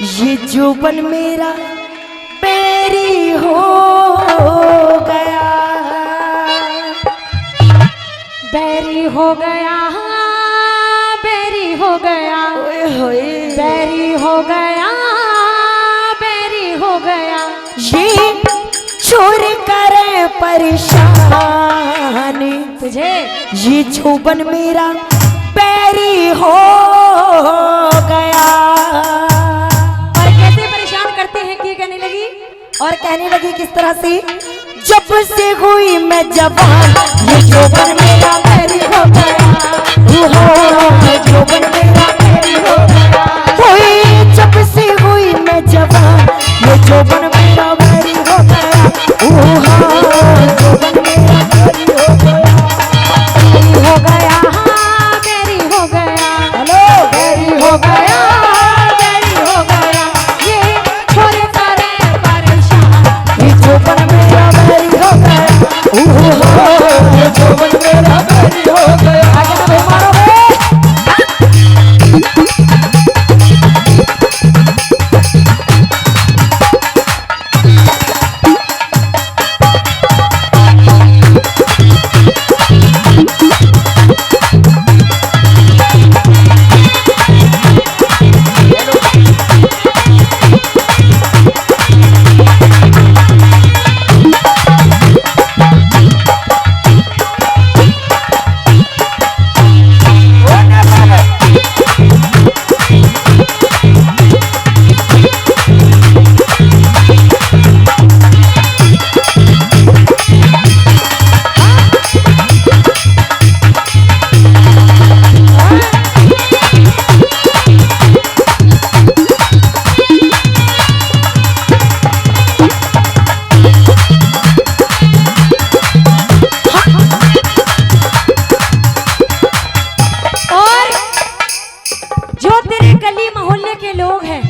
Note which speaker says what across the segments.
Speaker 1: ये जोबन मेरा बैरी हो गया,
Speaker 2: बैरी हो गया, बैरी हो गया,
Speaker 1: ओए होए
Speaker 2: बैरी हो गया, बैरी हो गया।
Speaker 1: ये छोड़ करे परेशानी
Speaker 2: तुझे
Speaker 1: ये जोबन मेरा बैरी हो गया।
Speaker 2: और कैसे परेशान करते हैं कि कहने लगी,
Speaker 1: और कहने लगी किस तरह से, जब से हुई मैं जवान ये जोबन मेरा बैरी हो गया, ये जोबन मेरा बैरी हो गया। हुई जब से हुई मैं जवान ये जोबन मेरा बैरी हो गया, जोबन मेरा बैरी हो गया,
Speaker 2: हो गया, बैरी हो गया,
Speaker 1: हेलो
Speaker 2: बैरी हो गया, बैरी हो गया। ये छोड़ करे परेशान,
Speaker 1: ये जोबन मेरा बैरी हो गया, ये जोबन मेरा बैरी हो गया। आगे तो मारो बे।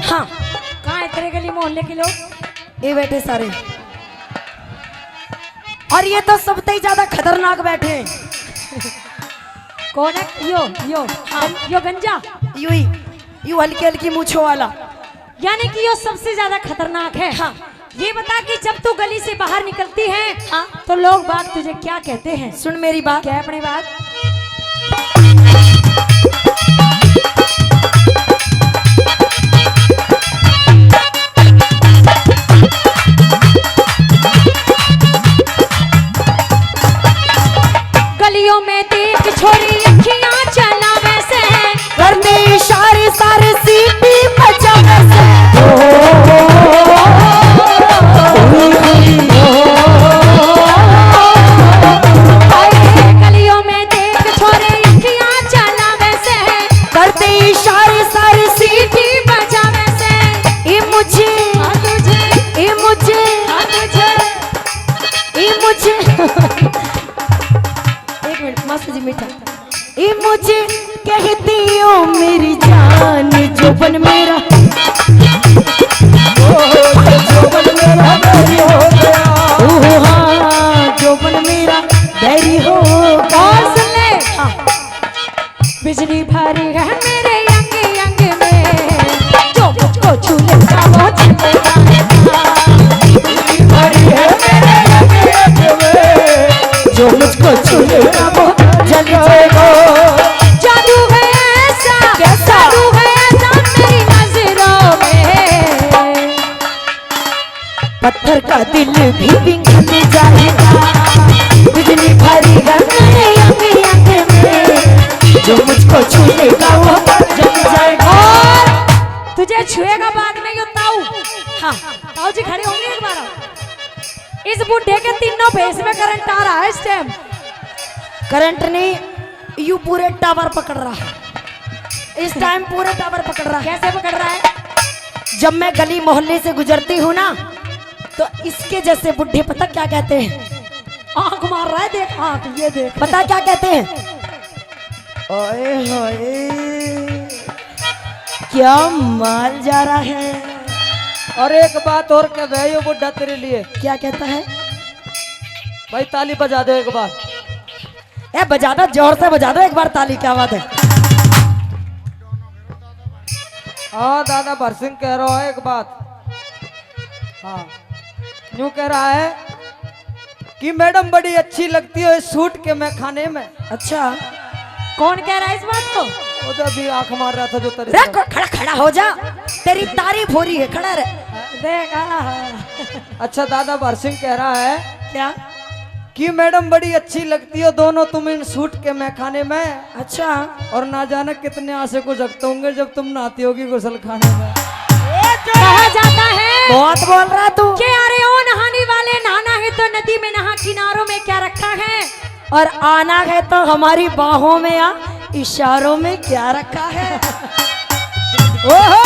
Speaker 1: हाँ
Speaker 2: कहाँ है तेरे गली मोहल्ले के लोग?
Speaker 1: ये बैठे सारे, और ये तो सबसे ही ज्यादा खतरनाक बैठे हैं।
Speaker 2: कौन है? यो
Speaker 1: हाँ।
Speaker 2: यो गंजा,
Speaker 1: यू हल्की हल्की मूछों वाला,
Speaker 2: यानी कि यो सबसे ज्यादा खतरनाक है।
Speaker 1: हाँ।
Speaker 2: ये बता कि जब तू गली से बाहर निकलती है,
Speaker 1: हाँ।
Speaker 2: तो लोग बात तुझे क्या कहते हैं?
Speaker 1: सुन मेरी बात,
Speaker 2: क्या है अपनी बात? गलियों में देख छोरी अखियां चलावे से,
Speaker 1: करने इशारे सारे सीटी बजावे से,
Speaker 2: गलियों में देख छोरी अखियां चलावे से,
Speaker 1: करते इशारे सारे
Speaker 2: सीटी बजावे से।
Speaker 1: ये मुझे
Speaker 2: हाँ तुझे,
Speaker 1: ये मुझे
Speaker 2: हाँ तुझे,
Speaker 1: ये मुझे एक मिनट मस्त जी मीठा, ये मुझे कहती हो मेरी जान जोबन मेरा, जोबन मेरा बैरी हो गया, हाँ जोबन मेरा बैरी हो गया।
Speaker 2: और सुन ले, बिजली भरी है मेरे अंग अंग में, जो मुझको छू लेगा वो चलेगा।
Speaker 1: बिजली भरी है मेरे अंग अंग में, जो मुझको छूलेगा वो जल जाएगा।
Speaker 2: जादू है ऐसा,
Speaker 1: कैसा?
Speaker 2: जादू है ऐसा मेरी नजरों में,
Speaker 1: पत्थर का दिल भी पिघल जाएगा, बिजली भरी है मेरे अंग अंग में, जो मुझको छूलेगा वो जल जाएगा।
Speaker 2: और तुझे छुएगा बाद में यो ताऊ। हाँ ताऊ जी खड़े होंगे एक बार। इस बुढ़े के तीनों फेस में करंट आ रहा है इस टाइम।
Speaker 1: करंट नहीं, यू पूरे टावर पकड़ रहा है इस टाइम, पूरे टावर पकड़ रहा है।
Speaker 2: कैसे पकड़ रहा है?
Speaker 1: जब मैं गली मोहल्ले से गुजरती हूँ ना, तो इसके जैसे बुढ़े पता क्या कहते हैं?
Speaker 2: आंख मार रहा है, देख आंख, ये देख।
Speaker 1: पता क्या कहते हैं? ओए होए क्या माल जा रहा है।
Speaker 3: और एक बात और कह रहे हो बुढ़ा तेरे लिए,
Speaker 1: क्या कहता है?
Speaker 3: भाई ताली बजा दे एक बार।
Speaker 1: ए बजा दो, जोर से बजा दो एक बार ताली, क्या बात है।
Speaker 3: हाँ दादा भरसिंह कह रहा है एक बात। हाँ यूं कह रहा है कि मैडम बड़ी अच्छी लगती है इस सूट के मैं खाने में।
Speaker 1: अच्छा
Speaker 2: कौन कह रहा है इस बात को?
Speaker 3: उधर भी आंख मार रहा था जो तेरे
Speaker 1: रख खड़ा खड़ा हो जा, तेरी तारीफ हो रही है, खड़ा रह।
Speaker 2: देख
Speaker 3: अच्छा दादा भरसिंह कह रहा है
Speaker 1: क्या?
Speaker 3: कि मैडम बड़ी अच्छी लगती हो दोनों तुम इन सूट के मैं खाने में।
Speaker 1: अच्छा
Speaker 3: और ना जाने कितने आंसू को जगते होंगे जब तुम नहाती होगी गुसल खाने में।
Speaker 2: कहा जाता है
Speaker 1: बहुत बोल रहा तू।
Speaker 2: कि अरे ओ नहाने वाले, नहाना है तो नदी में नहा, किनारों में क्या रखा है?
Speaker 1: और आना है तो हमारी बाहों में आ, इशारों में क्या रखा है?
Speaker 3: ओहो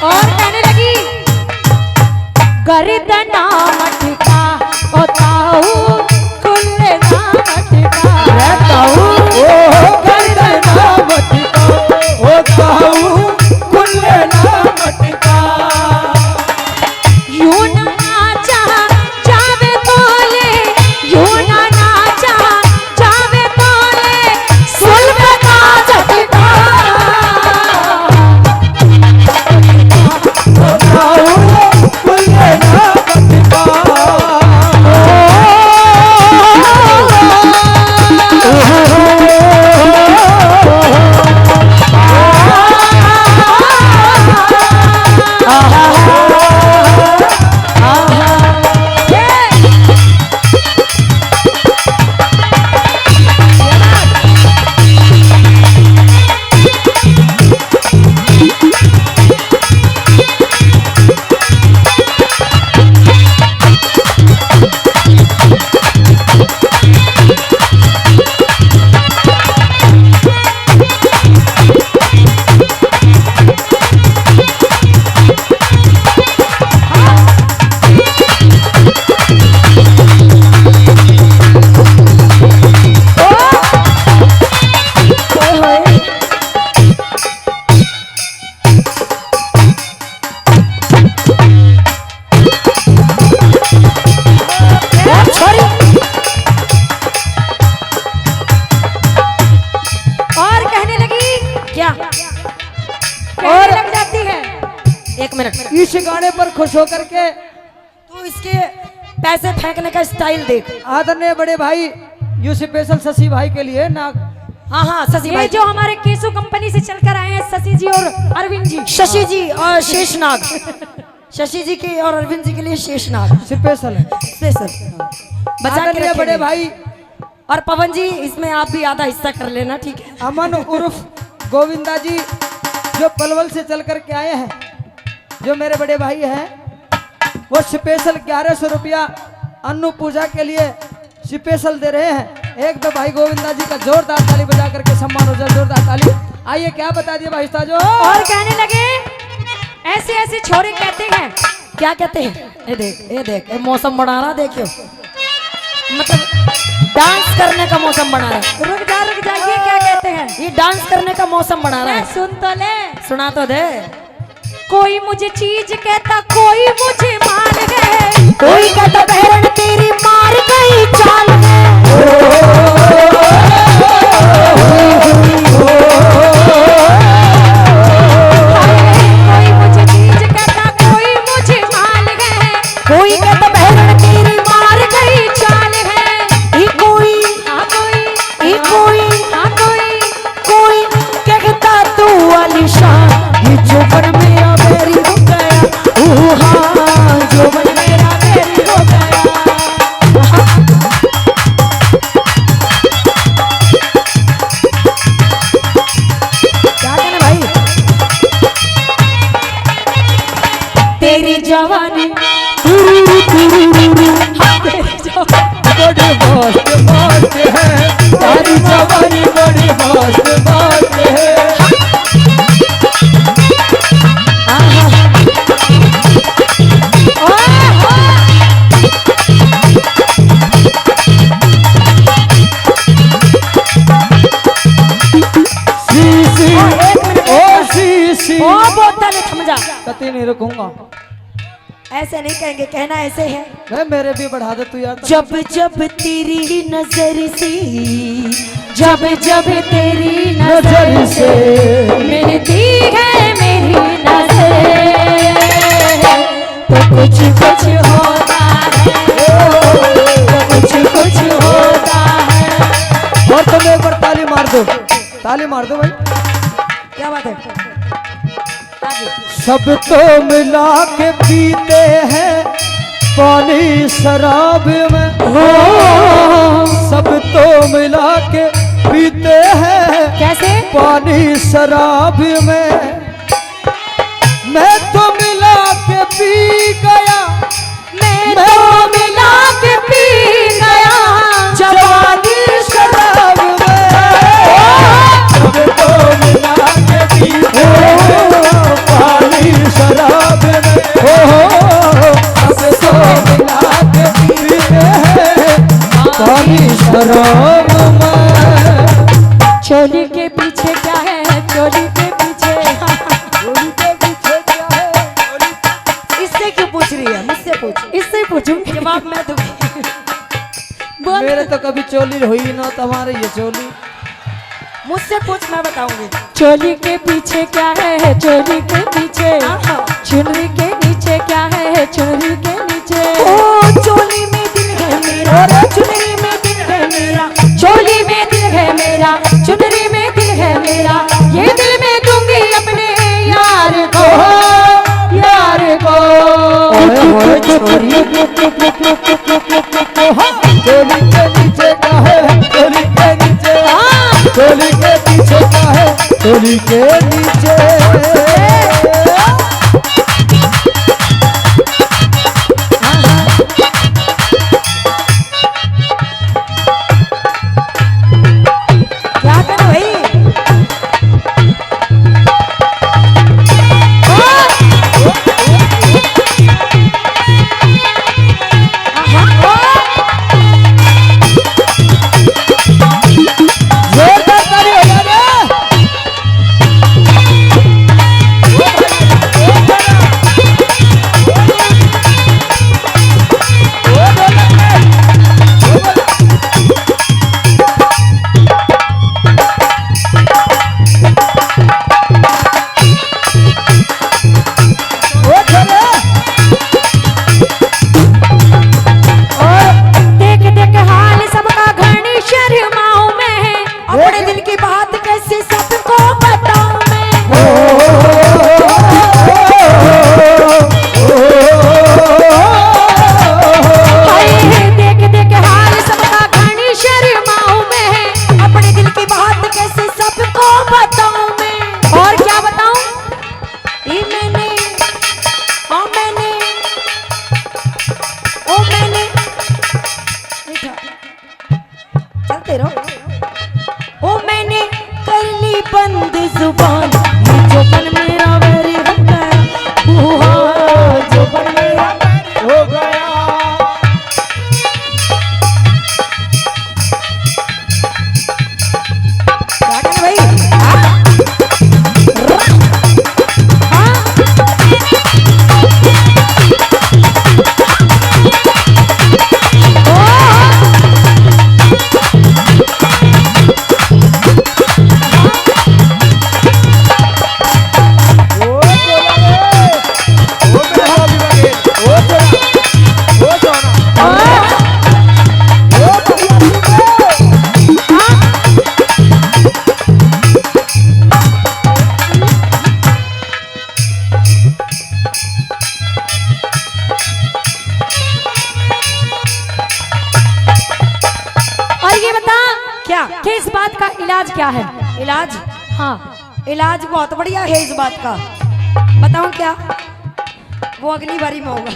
Speaker 2: और कहने लगी गर्दना मटका ओ ताऊ खुले ना मटका।
Speaker 3: ओहो गर्दना मटका ओ ताऊ खुले ना मटका।
Speaker 2: यूं ना नाचा जावे बोले, यूं ना नाचा जावे बोले, सुल्फ का झटका।
Speaker 3: ओ ताऊ खुले ना मटका।
Speaker 2: कहने लग जाती है।
Speaker 1: एक मिनट,
Speaker 3: इस गाने पर खुश होकर के
Speaker 1: तू इसके पैसे फेंकने का स्टाइल देख।
Speaker 3: आदरणीय बड़े भाई यू स्पेशल शशि भाई के लिए ना।
Speaker 1: हाँ हाँ शशि
Speaker 2: ये
Speaker 1: भाई,
Speaker 2: जो हमारे केसु कंपनी से चलकर आए हैं शशि जी और अरविंद जी।
Speaker 1: शशि जी और शेषनाग, शशि जी के और अरविंद जी के लिए शेषनाग
Speaker 3: स्पेशल है।
Speaker 1: स्पेशल बचा के
Speaker 3: आदरणीय बड़े
Speaker 1: रखेंगे।
Speaker 3: भाई
Speaker 1: और पवन जी इसमें आप भी आधा हिस्सा कर लेना, ठीक है?
Speaker 3: अमन उर्फ गोविंदा जी जो पलवल से चल कर के आए हैं, जो मेरे बड़े भाई हैं, वो स्पेशल 1100 रुपया अन्नू पूजा के लिए स्पेशल दे रहे हैं। एक दो भाई गोविंदा जी का जोरदार ताली बजा करके सम्मान हो जाए, जोरदार ताली। आइए क्या बता दिए भाई साहब जो।
Speaker 2: और कहने लगे ऐसे ऐसे छोरे कहते हैं।
Speaker 1: क्या कहते हैं? ये देख ये मौसम बना रहा, देखियो मतलब डांस करने का मौसम बना रहा है।
Speaker 2: रुक जा ये क्या कहते हैं?
Speaker 1: ये डांस करने का मौसम बना रहा है।
Speaker 2: सुन तो ले,
Speaker 1: सुना तो दे।
Speaker 2: कोई मुझे चीज कहता, कोई मुझे मार है,
Speaker 1: कोई कहता बहरन तेरी मार गई चाल है।
Speaker 2: कोई मुझे चीज कहता, कोई मुझे माल है,
Speaker 1: कोई कहता बहरन तेरी
Speaker 2: मार गई चाल है।
Speaker 1: ही कोई
Speaker 2: हाँ कोई,
Speaker 1: ही कोई
Speaker 2: हाँ कोई,
Speaker 1: कोई कहता तू आलिशान, ये जोबन मेरा बैरी हो गया। हाँ जोबन मेरा बैरी हो गया। क्या कहना भाई?
Speaker 2: तेरी जवानी
Speaker 3: बड़ी मस्त बात है, तारी जवानी बड़ी मस्त बात है।
Speaker 1: ओ बोतल थम जा।
Speaker 3: कतई नहीं रुकूंगा।
Speaker 1: ऐसे नहीं कहेंगे, कहना ऐसे है।
Speaker 3: मैं मेरे भी बढ़ा दे तू यार।
Speaker 1: जब जब तेरी नजर से, जब जब तेरी नजर से मिलती है मेरी नजर, तो कुछ कुछ होता है, तो कुछ होता है।
Speaker 3: और तुम एक बार ताली मार दो, ताली मार दो भाई।
Speaker 1: क्या बात है?
Speaker 3: सब तो मिला के पीते हैं पानी शराब में,
Speaker 1: हो
Speaker 3: सब तो मिला के पीते हैं
Speaker 1: कैसे?
Speaker 3: पानी शराब में। मैं तो मिला के पी गया,
Speaker 1: मैं तो मिला के पी गया जवानी
Speaker 3: शराब में। सब तो मिला के पीते हैं पानी शराब में, सब तो मिला के पीते हैं पानी शराब में।
Speaker 1: चोली के पीछे क्या है? चोली के पीछे,
Speaker 3: चोली के पीछे क्या है?
Speaker 1: इससे क्यों पूछ रही है? मुझसे पूछ। इससे पूछूंगी, जवाब मैं दूंगी। बोल।
Speaker 3: मेरे तो कभी चोली हुई ना, तुम्हारे ये चोली।
Speaker 1: मुझसे पूछ, मैं बताऊंगी।
Speaker 2: चोली के पीछे क्या है? चोली के पीछे चुनरी के नीचे क्या है? चुनरी के नीचे।
Speaker 1: ओ चोली में दिल है मेरा, चुनरी में दिल है मेरा, चोली में दिल है मेरा, चुनरी में दिल है मेरा, ये दिल में दूंगी अपने यार को, यार को।
Speaker 3: चोली के नीचे क्या है? चोली के नीचे, चोली के पीछे क्या है? चोली के नीचे।
Speaker 1: क्या करो भाई?
Speaker 3: जोरदार ताली हो जाए।
Speaker 1: देख देख हाल सबका घनी शर्माऊं मैं, अपने दिल की बात कैसे सबको बताऊं मैं। हाय देख देख हाल सबका घनी शर्माऊं मैं, अपने दिल की बात कैसे सबको बताऊं मैं। और क्या बताऊं? ये मैंने, हाँ मैंने, ओ मैंने, चलते रहो। ओ मैंने कर ली बंद जुबान, ये जोबन मेरा वैरी हो गया, हुआ जोबन मेरा
Speaker 3: हो गया।
Speaker 1: क्या कहना भाई? हाँ? और ये बता क्या कि इस बात का इलाज क्या है? इलाज? हाँ इलाज बहुत बढ़िया है इस बात का। बताऊं क्या? वो अगली बारी में होगा।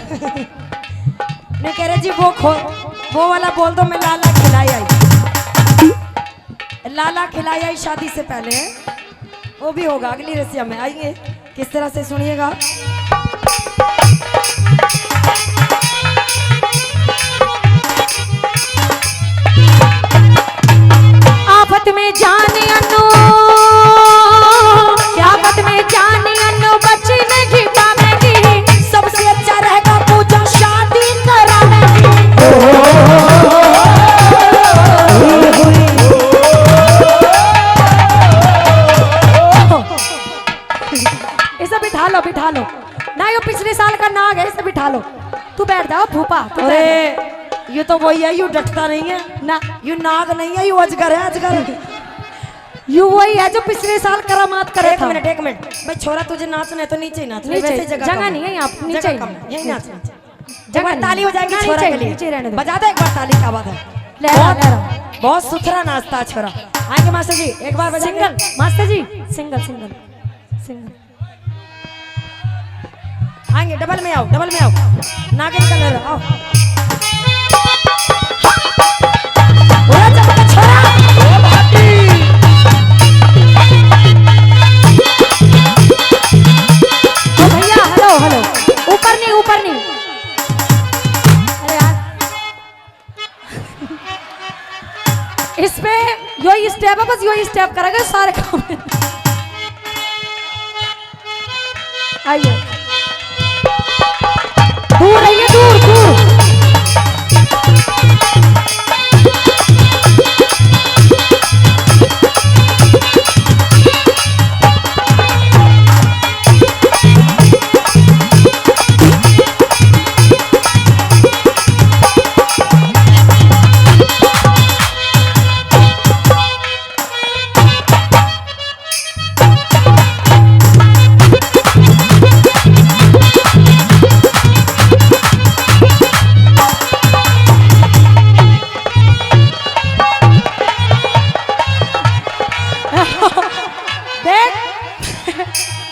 Speaker 1: नहीं कह रहे जी वो वाला बोल दो, मैं लाला खिलाई आई, लाला खिलाई आई शादी से पहले, वो भी होगा अगली रसिया में। आइए किस तरह से सुनिएगा। आफत में जाने अनु, आफत में जाने अनु, बच नहीं पाएगी, सबसे अच्छा रहेगा
Speaker 2: रूपा तो
Speaker 1: अरे ये तो वही है, यू डटता नहीं है
Speaker 2: ना,
Speaker 1: यू नाग नहीं है, यू अजगर है, अजगर।
Speaker 2: यू वही है जो पिछले साल करामात करे
Speaker 1: एक
Speaker 2: था।
Speaker 1: मिनट एक मिनट भाई, छोरा तुझे नाचना है तो नीचे ही नाच,
Speaker 2: नीचे,
Speaker 1: वैसे
Speaker 2: जगह
Speaker 1: कम है।
Speaker 2: नहीं है यहाँ पे, नीचे
Speaker 1: जगह
Speaker 2: ही।
Speaker 1: कम है, यही नाच।
Speaker 2: जगह
Speaker 1: एक बार ताली हो जाएगी
Speaker 2: नीचे,
Speaker 1: छोरा के लिए,
Speaker 2: नीचे रहने दो।
Speaker 1: बजा दो एक बार ताली, क्या बात है।
Speaker 2: ले रहा, ले रहा।
Speaker 1: बहुत सुथरा नाचता है छोरा। आएंगे मास्टर जी, एक बार बजाएंगे।
Speaker 2: सिंगल मास्टर जी, सिंगल सिंगल सिंगल।
Speaker 1: आएंगे, डबल में आओ, डबल में आओ, नागिन कलर आओ। बोला चपका छोरा।
Speaker 2: ओ भैया हेलो हेलो, ऊपर नहीं ऊपर नहीं। अरे यार इसमें यो स्टेप है, बस यो स्टेप करेंगे सारे काम। आइए दूर रहिए, दूर दूर।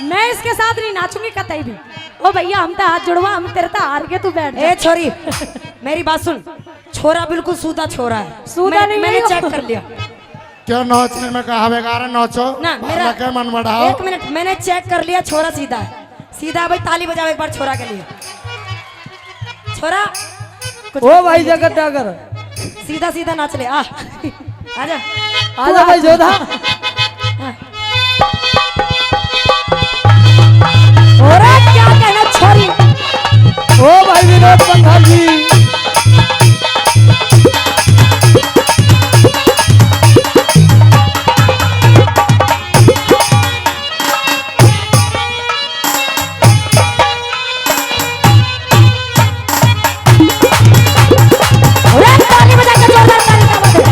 Speaker 2: मैं इसके साथ नहीं नाचूंगी कतई भी। ओ भैया हम तो हाथ जुड़वा, हम तेरे तो हार के, तू बैठ जा।
Speaker 1: ए छोरी मेरी बात सुन, छोरा बिल्कुल सूदा छोरा है,
Speaker 2: सूदा नहीं
Speaker 1: मैंने
Speaker 2: है।
Speaker 1: चेक कर लिया।
Speaker 4: क्यों नाचने में कहा बेकार है, नाचो
Speaker 1: ना मेरा
Speaker 4: क्या मन बढ़ाओ।
Speaker 1: एक मिनट, मैंने चेक कर लिया, छोरा सीधा है, सीधा। भाई ताली बजाओ एक बार छोरा के लिए। छोरा
Speaker 3: ओ भाई जगत डागर,
Speaker 1: सीधा सीधा नाच ले, आ आजा।
Speaker 3: आजा भाई जोधा।
Speaker 1: अरे क्या कहना छोरी।
Speaker 3: ओ भाई विनोद पंथाल जी।
Speaker 1: अरे ताली बजा के जोरदार ताली का आवाज है।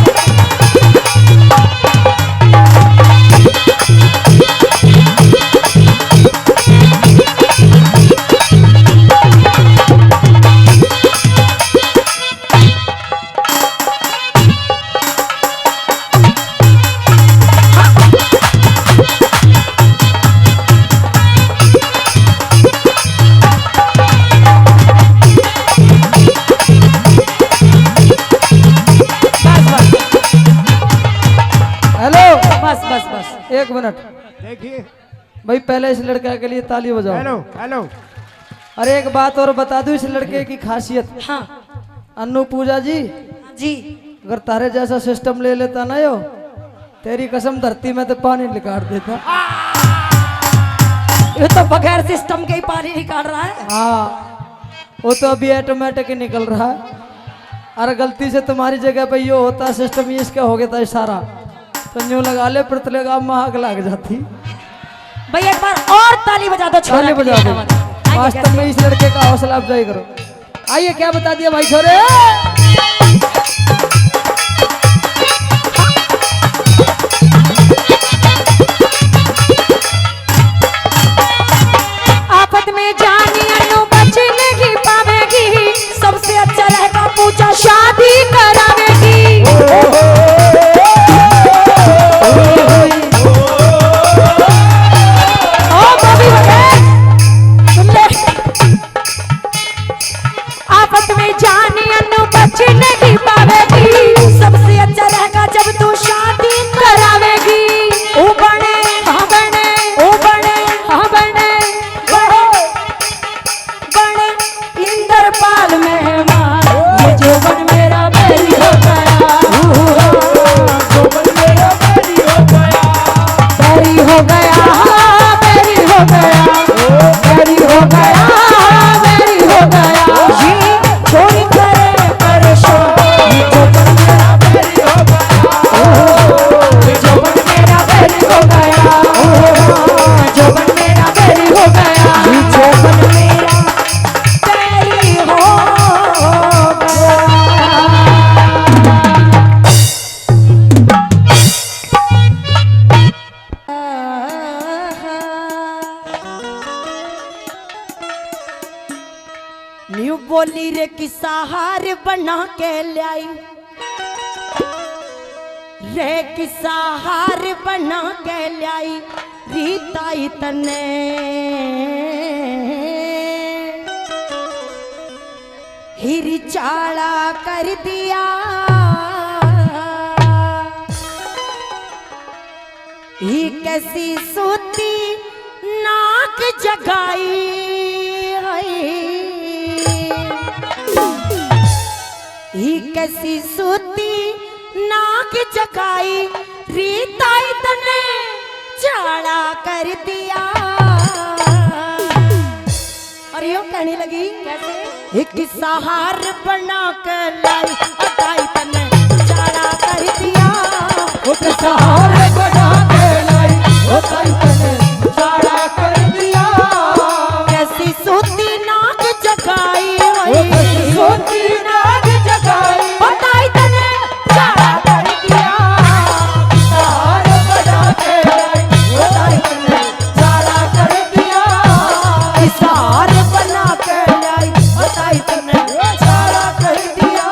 Speaker 3: हेलो
Speaker 1: बस बस बस
Speaker 3: एक मिनट
Speaker 4: देखिए,
Speaker 3: भाई, पहले इस लड़के के लिए ताली बजाओ।
Speaker 4: Hello hello.
Speaker 3: अरे एक बात और बता दूं इस लड़के की खासियत।
Speaker 1: हाँ
Speaker 3: अन्नू पूजा जी,
Speaker 1: जी।
Speaker 3: अगर तारे जैसा सिस्टम ले लेता ना यो, तेरी कसम धरती में तो पानी निकाल देता।
Speaker 1: ये तो बगैर सिस्टम के ही पानी निकाल रहा है।
Speaker 3: हाँ, वो तो अभी ऑटोमेटिक ही निकल रहा है। अरे गलती से तुम्हारी जगह पे यो होता सिस्टम, ये इसका हो गया था इशारा, तो न्यू लगा ले, पृथ्वी में आग लग जाती।
Speaker 1: भाई एक बार और ताली बजा दो छोरा
Speaker 3: ताली
Speaker 1: के लिए।
Speaker 3: बजा दो।
Speaker 1: आएंगे
Speaker 3: वास्तव में इस लड़के का हौसला अफजाई करो। आइए, क्या बता दिया भाई छोरे।
Speaker 2: आफत में जानी अनु बच नहीं पावेगी,
Speaker 1: सबसे अच्छा रहेगा पूजा
Speaker 2: शादी करावेगी।
Speaker 1: ओ बॉबी बगैर सुन ले।
Speaker 2: आफत में जानी अनु बच नहीं
Speaker 1: हार बना के लाई, रे किस्सा हार बना के लाई रीताई तने, हिरी चाड़ा कर दिया ही कैसी सूती नाक जगाई है, ही कैसी सूती नाक जगाई रीताई तने चाड़ा कर दिया। और यूं कहने लगी कैसे, एक सहार बना कर लाई बताई तने चाड़ा कर दिया,
Speaker 3: एक सहार बना के लाई बताई तने चाड़ा कर दिया,
Speaker 1: कैसी सूती नाक जगाई
Speaker 3: कैसी सूती नाक जगाई
Speaker 1: बताई तने चाड़ा कर दिया,
Speaker 3: सहार बना के लाई बताई तने चाड़ा कर दिया,
Speaker 1: सहार बना के लाई बताई तने
Speaker 3: चाड़ा कर दिया।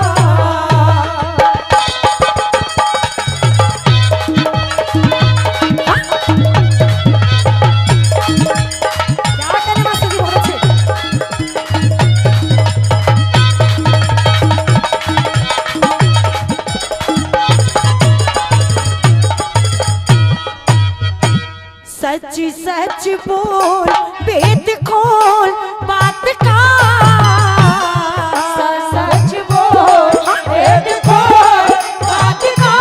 Speaker 1: क्या करे मास्टर जी, बहुत अच्छे। सच सच बोल वेद खोल बात का,
Speaker 3: सच बोल वेद खोल बात का,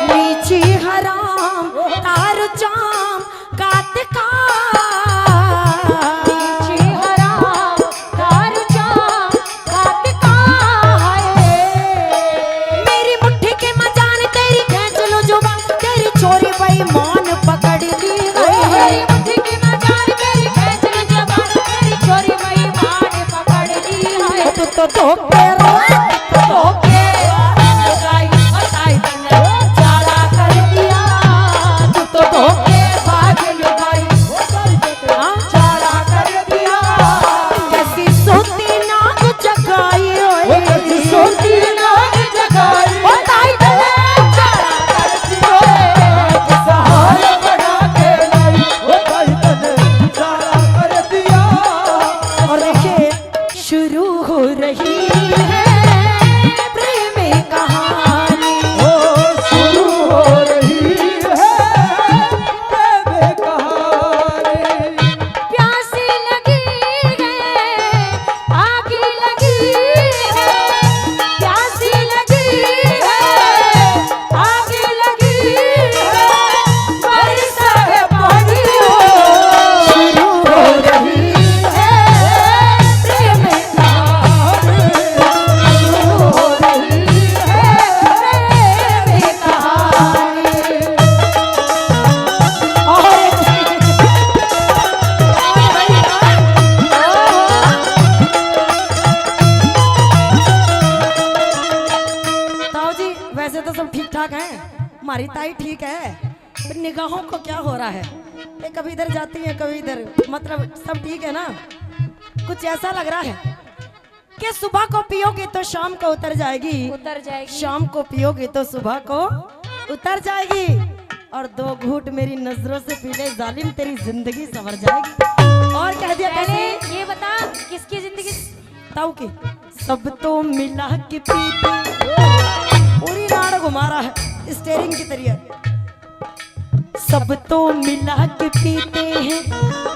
Speaker 1: नीची हराम तार जाम गात का,
Speaker 2: नीची हराम तार जाम गात का है,
Speaker 1: मेरी मुट्ठी के मजान तेरी खींच लो जुबान, तेरी छोरी बेईमान पकड़ ली
Speaker 2: मेरी
Speaker 1: गई,
Speaker 2: मुट्ठी की मजाल तेरी खींच ली जबान, तेरी चोरी बेईमान पकड़ ली है।
Speaker 1: तू तो धोखे धोखे
Speaker 2: लगाई बताई तने चाड़ा कर दिया,
Speaker 1: तू तो धोखे
Speaker 2: भाग लगाई
Speaker 3: चाड़ा कर दिया,
Speaker 1: कैसी सूती नाक जगाई
Speaker 3: वो कैसी सूती नाक जगाई
Speaker 1: बताई तने चाड़ा कर दिया,
Speaker 3: सहार बना के लाई बताई तने चाड़ा कर दिया।
Speaker 1: और देखिए शुरू हो रही है प्रेम कहानी,
Speaker 3: ओ शुरू हो रही है प्रेम कहानी,
Speaker 2: प्यासी लगी है आग लगी है, प्यासी लगी है आग लगी है, बरसा है पानी
Speaker 1: शुरू हो रही है प्रेम कहानी, शुरू हो रही है प्रेम कहानी। ताऊ जी वैसे तो सब ठीक ठाक हैं, हमारी ताई ठीक है, पर निगाहों को क्या हो रहा है, ये कभी इधर जाती है कभी इधर, मतलब सब ठीक है ना। कुछ ऐसा लग रहा है कि सुबह को पियोगे तो शाम को उतर जाएगी,
Speaker 2: उतर जाएगी,
Speaker 1: शाम को पियोगे तो सुबह को उतर जाएगी, और दो घूंट मेरी नजरों से पी ले जालिम तेरी जिंदगी संवर जाएगी। और कह दिया
Speaker 2: पहले
Speaker 1: कैसे,
Speaker 2: ये बता किसकी जिंदगी,
Speaker 1: ताऊ की सब तो मिला के पीते, पूरी नाड़ घुमा रहा है स्टेरिंग की तरह, सब तो मिला के पीते हैं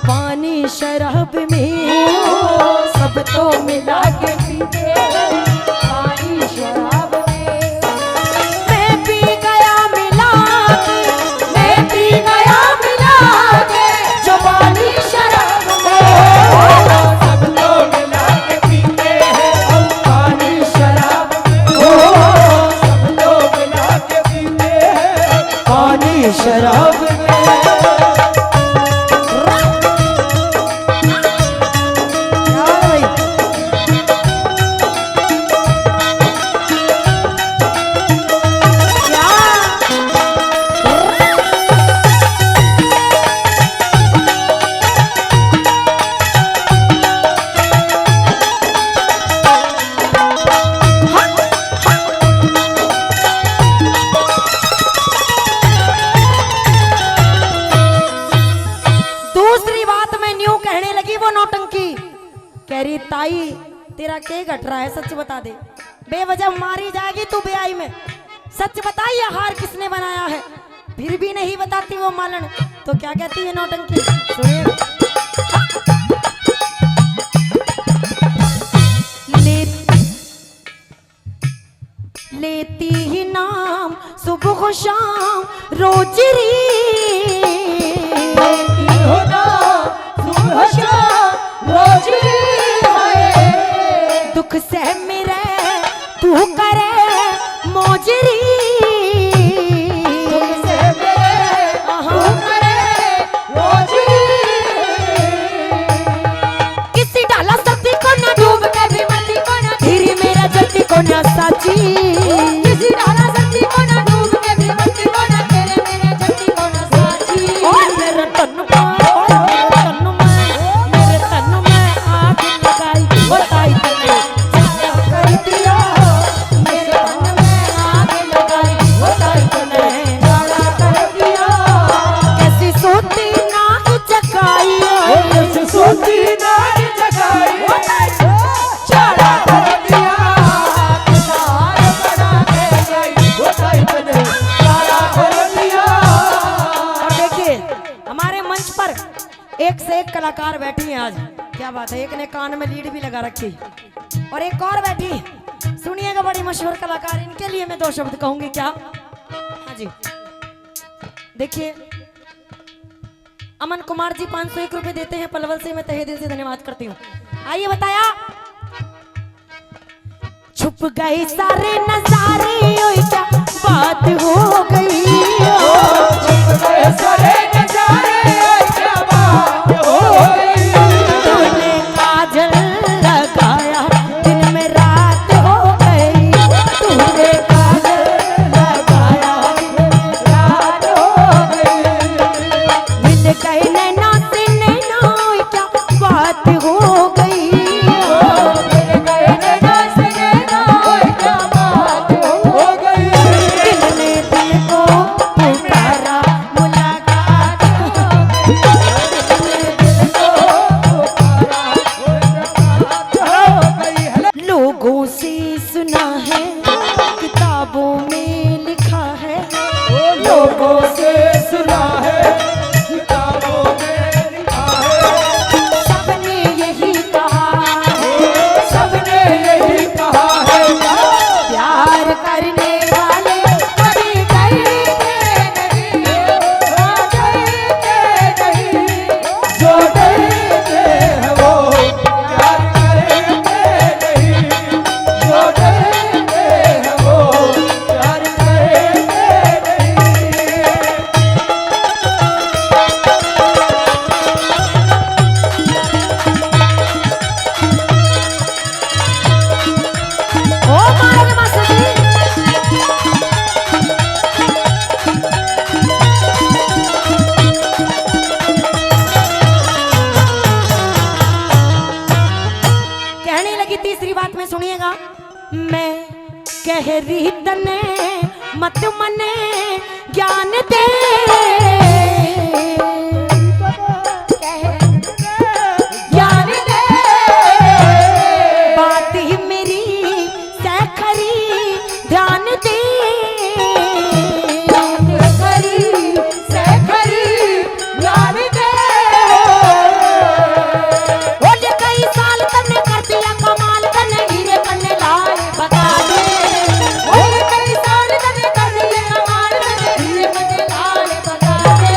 Speaker 1: पानी शराब में, सब तो मिला के पीते हैं पानी शराब में, मैं पी गया मिला के, मैं पी गया मिला के जवानी शराब में,
Speaker 3: सब तो मिला के पीते हैं हम पानी शराब में, ओ सब तो मिला के पीते हैं पानी शराब में।
Speaker 1: क्या भाई तेरा के घट रहा है, सच बता दे। बेवजह मारी जाएगी तू बेआई में। सच बता ये हार किसने बनाया है? फिर भी नहीं बताती वो मालन तो क्या कहती है नौटंकी? सुनिए। लेती ही नाम सुबह शाम रोज री, लेती हो नाम सुबह शाम रोज री, दुख से मेरे तू करे मौजरी, दुख से मेरे तू करे मौजरी, किसी डाला सती को ना डूब के भी मती को ना धीरे मेरा जल्दी को ना साची, किसी डाला सती को ना डूब के भी मती को ना तेरे मेरे जल्दी को ना साची। और मेरे तन में आग लगाई बताई तने साया कर दिया, मेरे तन में आग लगाई बताई तने साया कर दिया, कैसी सोती ना जगाई, कैसी सोती ना जगाई चारा कर दिया, किसार बना के गई बताई तने साया कर दिया। और देखिए हमारे मंच पर एक से एक कलाकार बैठी हैं आज, क्या बात है। एक ने कान में लीड भी लगा रखी और एक और बैठी, सुनिएगा, बड़ी मशहूर कलाकार। इनके लिए मैं 2 शब्द कहूंगी। क्या? हाँ जी, देखिए अमन कुमार जी 501 रुपए देते हैं पलवल से, मैं तहे दिल से धन्यवाद करती हूँ। आइए बताया। छुप गए सारे नजारे ओए क्या बात हो गई, छुप गए सारे नजारे ओए क्या बात हो गई, तूने काजल लगाया दिन में रात हो गई, तूने काजल लगाया दिन में रात हो गई, मिल गए नैना से नैना ओए क्या बात हो गई, मिल गए नैना से नैना ओए क्या बात हो गई, दिल ने दिल को पुकारा मुलाकात हो गई, दिल ने दिल को पुकारा मुलाकात हो गई। लोगों से सुना है किताबों में लिखा है, लोगों से सुना है किताबों में लिखा है, सबने यही कहा है, सबने यही कहा है, प्यार करने वाले कभी डरते नहीं, डरते नहीं, जो डरते हैं वो प्यार करते नहीं, जो डरते हैं वो प्यार करते नहीं। ओ मारे मास्टर जी, कहने लगी तीसरी बात में, सुनिएगा। मैं कह रही तने मत मने ज्ञान दे, ज्ञान दे, बात ही मेरी सैखरी ध्यान दे, सैखरी सैखरी ध्यान दे, बोले कई साल तने कर दिया कमाल तने हीरे कन्ने लाए बता दे, बोले कई साल तने कर दिया कमाल तने हीरे कन्ने लाए बता दे,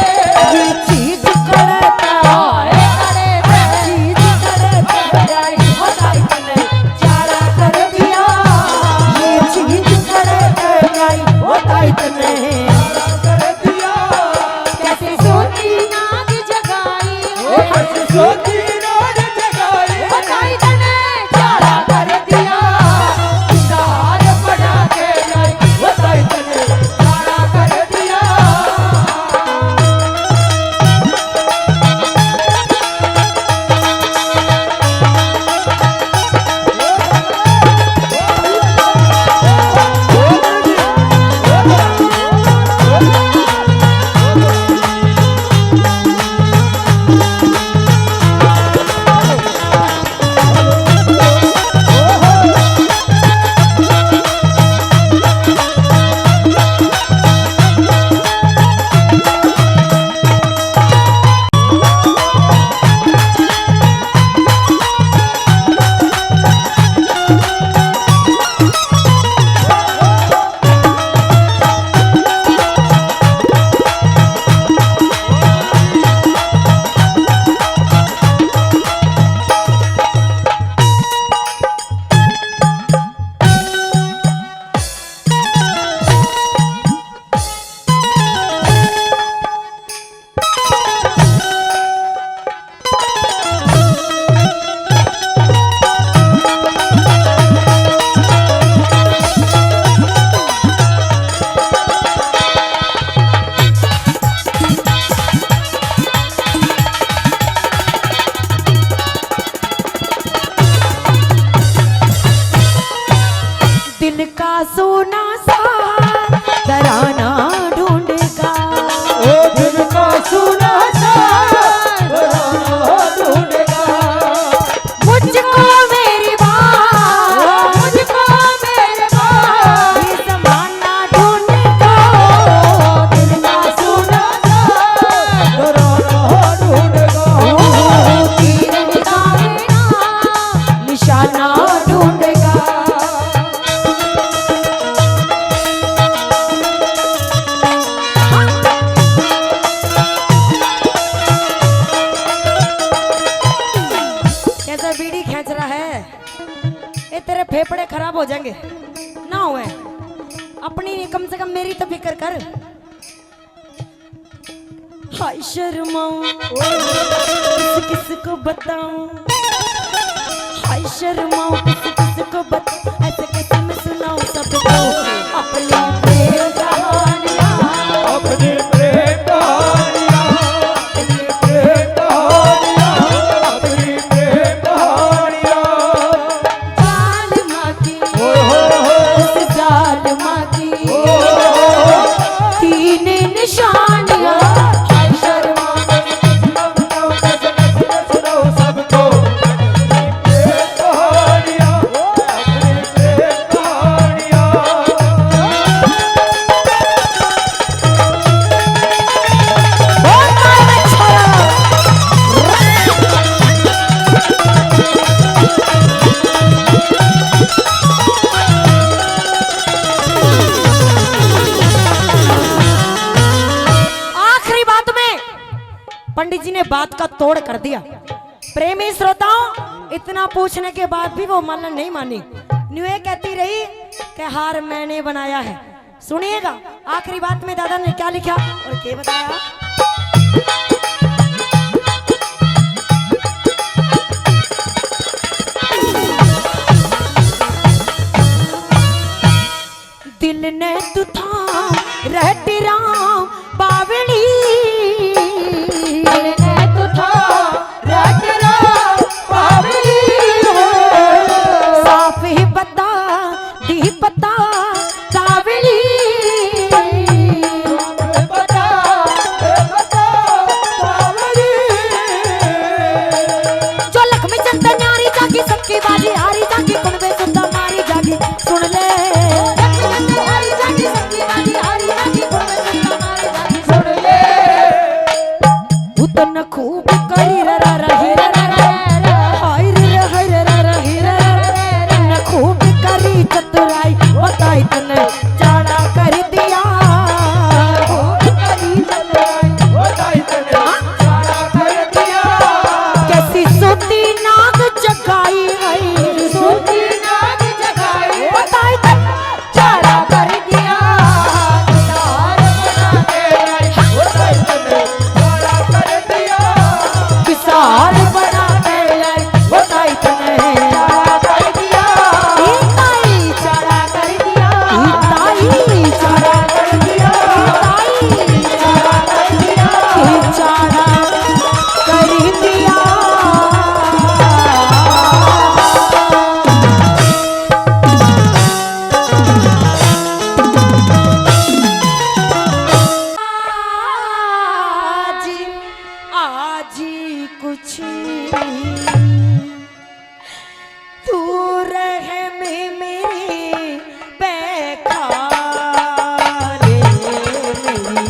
Speaker 1: दिल का सोना सा तराना ढूंढेगा।
Speaker 3: ओ दिल का सोना सा तराना ढूंढेगा।
Speaker 1: मुझको मेरी बात, मुझको मेरी बात, ये ज़माना ढूंढेगा। दिल का सोना सा
Speaker 3: तराना ढूंढेगा।
Speaker 1: ओ तीर निशाना निशाना ढूंढेगा। कैसा बीड़ी खींच रहा है? ये तेरे फेफड़े खराब हो जाएंगे ना हुए। अपनी नहीं, कम से कम मेरी तो फिक्र कर। हाय शर्माऊं किस किस को बताऊं, हाय शर्माऊं किस किस को बताऊं, ऐसे कैसे मैं सुनाऊं सबको अपनी प्रेम कहानियां।
Speaker 3: अपनी प्रेम कहानियां, अपनी प्रेम कहानियां, अपनी प्रेम कहानियां।
Speaker 1: जालिमा की उस जालिमा की तीन निशानियां। हाय शर्माऊं
Speaker 3: सुनो सबको अपनी प्रेम कहानियां, अपनी प्रेम कहानियां।
Speaker 1: आखिरी बात में पंडित जी ने बात का तोड़ कर दिया। प्रेमी श्रोताओं, इतना पूछने के बाद भी वो मन नहीं मानी। न्यूए कहती रही कि हार मैंने बनाया है। सुनिएगा आखिरी बात में दादा ने क्या लिखा और क्या बताया। दिल ने तू था रहती राम बावड़ी, दिल ने तू था रहती राम बावड़ी। साफ ही बता दी पता सावड़ी,
Speaker 3: बता सावरी।
Speaker 1: जो लक्ष्मी चंद न्यारी जागी सबकी बाजी हारी जागी कुनबे सुंदा मारी जागी। सुन ले उतन खूब करी रा रही हाय रे हाय रे ही रे खूब करी चतुराई बताई तने जाना कर दिया। खूब करी चतुराई
Speaker 3: बताई तने जाना कर दिया।
Speaker 1: कैसी सोती नाग जगाई है,
Speaker 3: सोती नाग जगाई
Speaker 1: बताई तने जाना कर दिया।
Speaker 3: किसार बना के
Speaker 1: बताई तने
Speaker 3: जाना कर दिया।
Speaker 1: इताई चढ़ा कर दिया, इताई चढ़ा कर दिया, इताई चढ़ा कर दिया, चढ़ा कर दिया। आज कुछ दूर है मेरी बैखारे, मेरी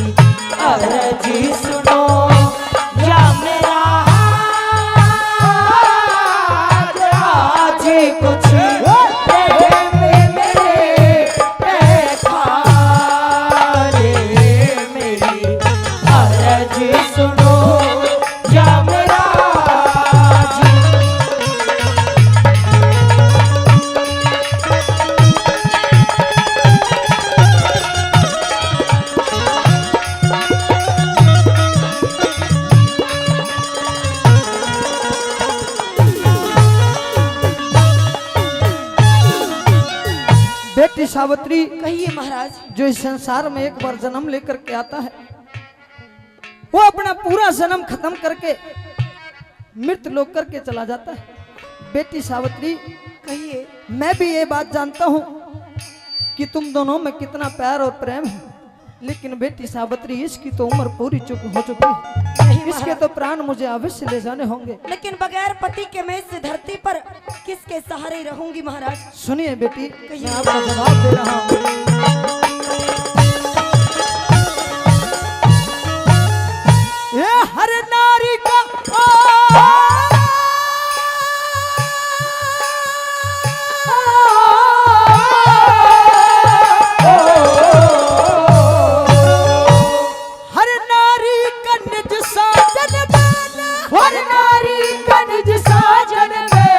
Speaker 1: अर्जी सुनो या मेरा आज कुछ रहे मेरे बैखारे, मेरी अर्जी सुनो या मेरा जी।
Speaker 3: बेटी सावित्री
Speaker 1: कहिए महाराज।
Speaker 3: जो इस संसार में एक बार जन्म लेकर के आता है, वो अपना पूरा जन्म खत्म करके मृत लोक करके चला जाता है। बेटी सावित्री
Speaker 1: कहिए।
Speaker 3: मैं भी ये बात जानता हूँ कि तुम दोनों में कितना प्यार और प्रेम है, लेकिन बेटी सावित्री इसकी तो उम्र पूरी हो चुकी है।
Speaker 2: नहीं
Speaker 3: इसके
Speaker 2: महाराज।
Speaker 3: तो प्राण मुझे अवश्य ले जाने होंगे।
Speaker 2: लेकिन बगैर पति के मैं इस धरती पर किसके सहारे रहूंगी महाराज?
Speaker 3: सुनिए बेटी, मैं आपका जवाब दे रहा हूँ। ये हर नारी का हर नारी का निज साजन में, हर नारी का निज साजन में